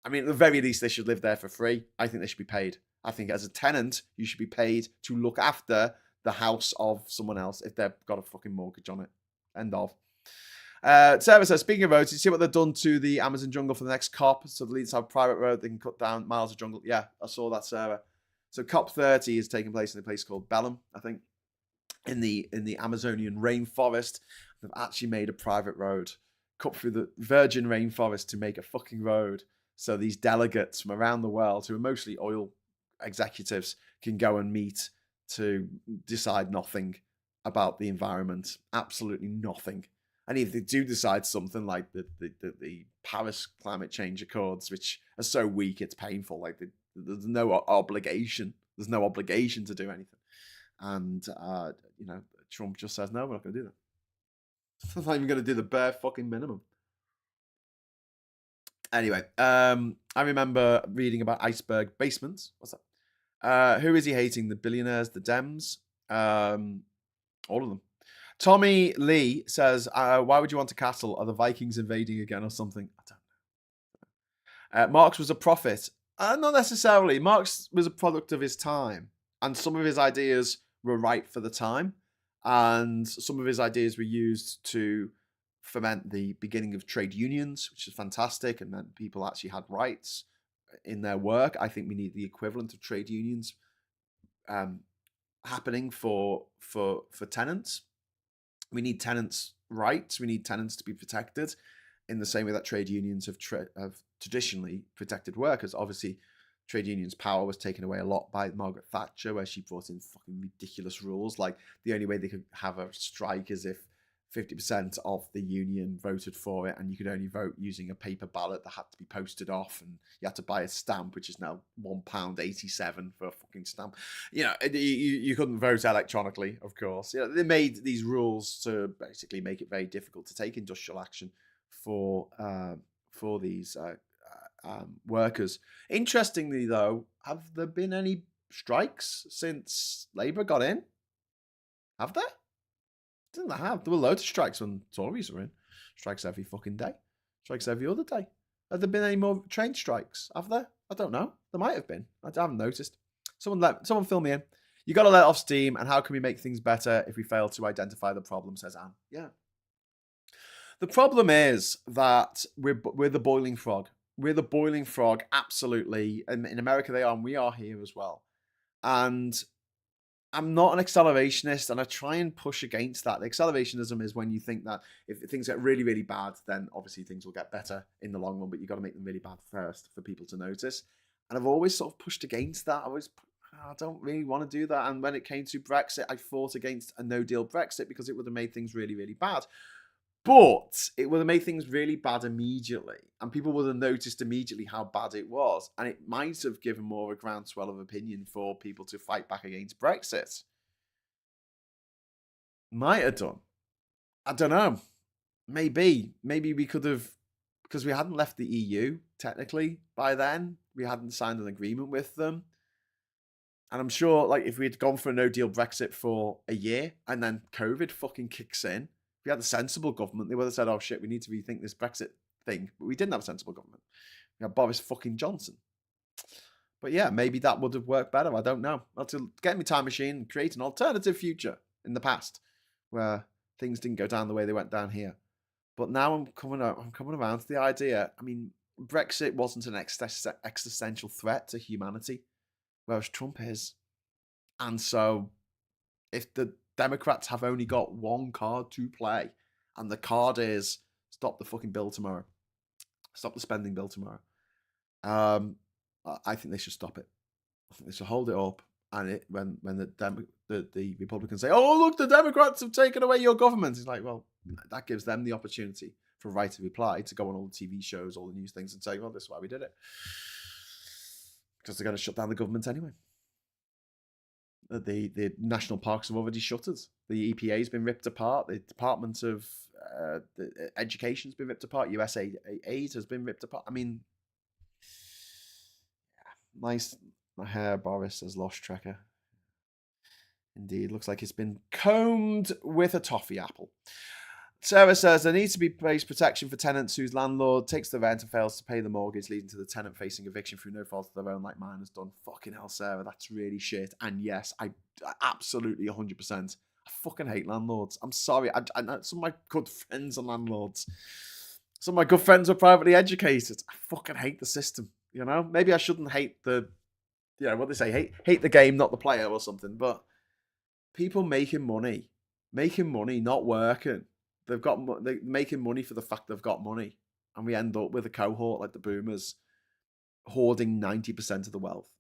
I mean, at the very least, they should live there for free. I think they should be paid. I think as a tenant, you should be paid to look after the house of someone else if they've got a fucking mortgage on it. End of. Sarah says, speaking of roads, you see what they've done to the Amazon jungle for the next COP? So the leads have private road, they can cut down miles of jungle. Yeah, I saw that, Sarah. So COP 30 is taking place in a place called Bellum, I think, in the Amazonian rainforest. They've actually made a private road, cut through the virgin rainforest to make a fucking road. So these delegates from around the world, who are mostly oil executives, can go and meet to decide nothing about the environment. Absolutely nothing. And if they do decide something like the Paris Climate Change Accords, which are so weak it's painful, like there's no obligation. There's no obligation to do anything. And, Trump just says, no, we're not going to do that. I'm not even going to do the bare fucking minimum. Anyway, I remember reading about iceberg basements. What's that? Who is he hating? The billionaires, the Dems? All of them. Tommy Lee says, why would you want a castle? Are the Vikings invading again or something? I don't know. Marx was a prophet. Not necessarily. Marx was a product of his time. And some of his ideas were right for the time. And some of his ideas were used to foment the beginning of trade unions, which is fantastic, and meant people actually had rights in their work. I think we need the equivalent of trade unions happening for tenants. We need tenants' rights. We need tenants to be protected in the same way that trade unions have traditionally protected workers. Obviously, trade unions' power was taken away a lot by Margaret Thatcher, where she brought in fucking ridiculous rules. Like, the only way they could have a strike is if 50% of the union voted for it, and you could only vote using a paper ballot that had to be posted off, and you had to buy a stamp, which is now £1.87 for a fucking stamp. You couldn't vote electronically, of course. They made these rules to basically make it very difficult to take industrial action for these workers. Interestingly, though, have there been any strikes since Labour got in? Have there? Didn't they have? There were loads of strikes when Tories were in. Strikes every fucking day. Strikes every other day. Have there been any more train strikes? Have there? I don't know. There might have been. I haven't noticed. Someone fill me in. You got to let off steam, and how can we make things better if we fail to identify the problem, says Anne. Yeah. The problem is that we're the boiling frog. We're the boiling frog, absolutely. And in America they are, and we are here as well. And I'm not an accelerationist, and I try and push against that. The accelerationism is when you think that if things get really, really bad, then obviously things will get better in the long run, but you've got to make them really bad first for people to notice. And I've always sort of pushed against that. I don't really want to do that. And when it came to Brexit, I fought against a no-deal Brexit because it would have made things really, really bad. But it would have made things really bad immediately, and people would have noticed immediately how bad it was, and it might have given more of a groundswell of opinion for people to fight back against Brexit. Might have done. I don't know. Maybe we could have, because we hadn't left the EU, technically, by then. We hadn't signed an agreement with them. And I'm sure, like, if we had gone for a no-deal Brexit for a year and then COVID fucking kicks in, if we had a sensible government, they would have said, oh shit, we need to rethink this Brexit thing. But we didn't have a sensible government. We had Boris fucking Johnson. But yeah, maybe that would have worked better. I don't know. I'll have to get in my time machine and create an alternative future in the past where things didn't go down the way they went down here. But now I'm coming around to the idea. I mean, Brexit wasn't an existential threat to humanity, whereas Trump is. And so if the Democrats have only got one card to play, and the card is stop the fucking bill tomorrow, stop the spending bill tomorrow, I think they should stop it. I think they should hold it up. And when the Republicans say, "Oh look, the Democrats have taken away your government," it's like, well, that gives them the opportunity for right to reply, to go on all the TV shows, all the news things, and say, "Well, this is why we did it," because they're going to shut down the government anyway. The national parks have already shuttered. The EPA has been ripped apart. The Department of Education has been ripped apart. USAID has been ripped apart. I mean, nice hair, Boris, says Lost Trekker. Indeed, looks like it's been combed with a toffee apple. Sarah says there needs to be placed protection for tenants whose landlord takes the rent and fails to pay the mortgage, leading to the tenant facing eviction through no fault of their own, like mine has done. Fucking hell, Sarah, that's really shit. And yes, I absolutely 100%. I fucking hate landlords. I'm sorry. I some of my good friends are landlords. Some of my good friends are privately educated. I fucking hate the system. You know, maybe I shouldn't hate the, what they say, hate the game, not the player or something. But people making money, not working. They're making money for the fact they've got money. And we end up with a cohort like the boomers hoarding 90% of the wealth.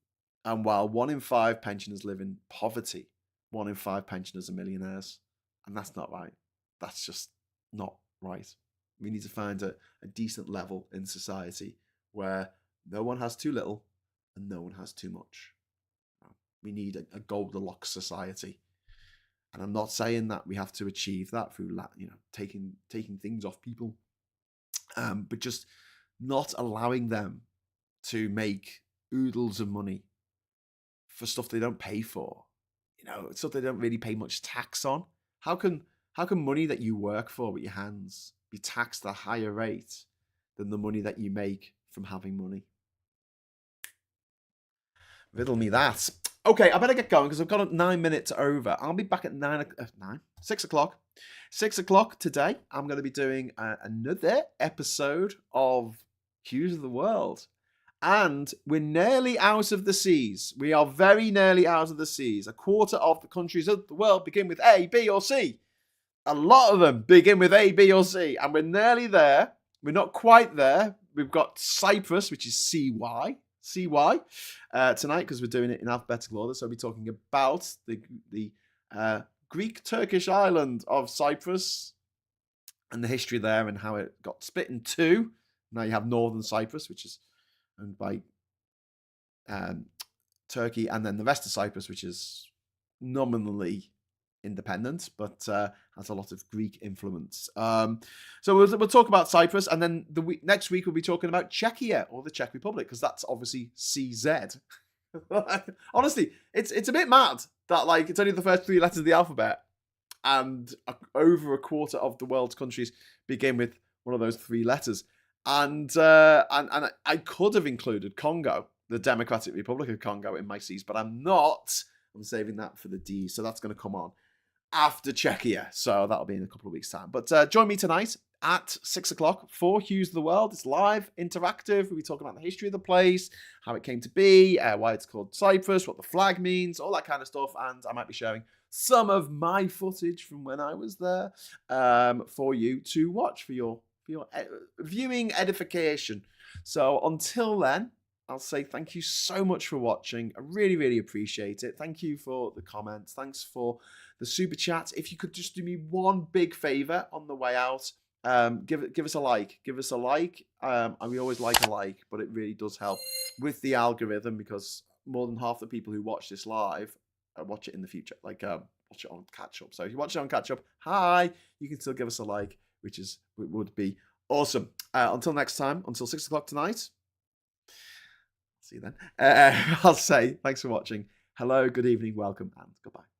And while 1 in 5 pensioners live in poverty, 1 in 5 pensioners are millionaires. And that's not right. That's just not right. We need to find a decent level in society where no one has too little and no one has too much. We need a Goldilocks society. And I'm not saying that we have to achieve that through, taking things off people, but just not allowing them to make oodles of money for stuff they don't pay for. Stuff they don't really pay much tax on. How can money that you work for with your hands be taxed at a higher rate than the money that you make from having money? Riddle me that. Okay, I better get going because I've got 9 minutes over. I'll be back at 6 o'clock. 6 o'clock today, I'm going to be doing another episode of Hughes of the World. And we're nearly out of the seas. We are very nearly out of the seas. A quarter of the countries of the world begin with A, B, or C. A lot of them begin with A, B, or C. And we're nearly there. We're not quite there. We've got Cyprus, which is CY tonight, because we're doing it in alphabetical order. So we'll be talking about the Greek-Turkish island of Cyprus and the history there and how it got split in two. Now you have northern Cyprus, which is owned by Turkey, and then the rest of Cyprus, which is nominally independent, but has a lot of Greek influence. So we'll talk about Cyprus, and then next week we'll be talking about Czechia, or the Czech Republic, because that's obviously CZ. Honestly, it's a bit mad that it's only the first 3 letters of the alphabet, and over a quarter of the world's countries begin with one of those 3 letters. And I could have included Congo, the Democratic Republic of Congo, in my C's, but I'm not. I'm saving that for the D, so that's going to come on after Czechia. So that'll be in a couple of weeks' time. But join me tonight at 6 o'clock for Hughes of the World. It's live, interactive. We'll be talking about the history of the place, how it came to be, why it's called Cyprus, what the flag means, all that kind of stuff. And I might be sharing some of my footage from when I was there for you to watch for your viewing edification. So until then, I'll say thank you so much for watching. I really, really appreciate it. Thank you for the comments. Thanks for the super chat. If you could just do me one big favor on the way out, give us a like. Give us a like. And we always like a like, but it really does help with the algorithm, because more than half the people who watch this live watch it in the future. Watch it on catch up. So if you watch it on catch up, hi, you can still give us a like, which would be awesome. Until next time, until 6 o'clock tonight. See you then. I'll say thanks for watching. Hello, good evening, welcome, and goodbye.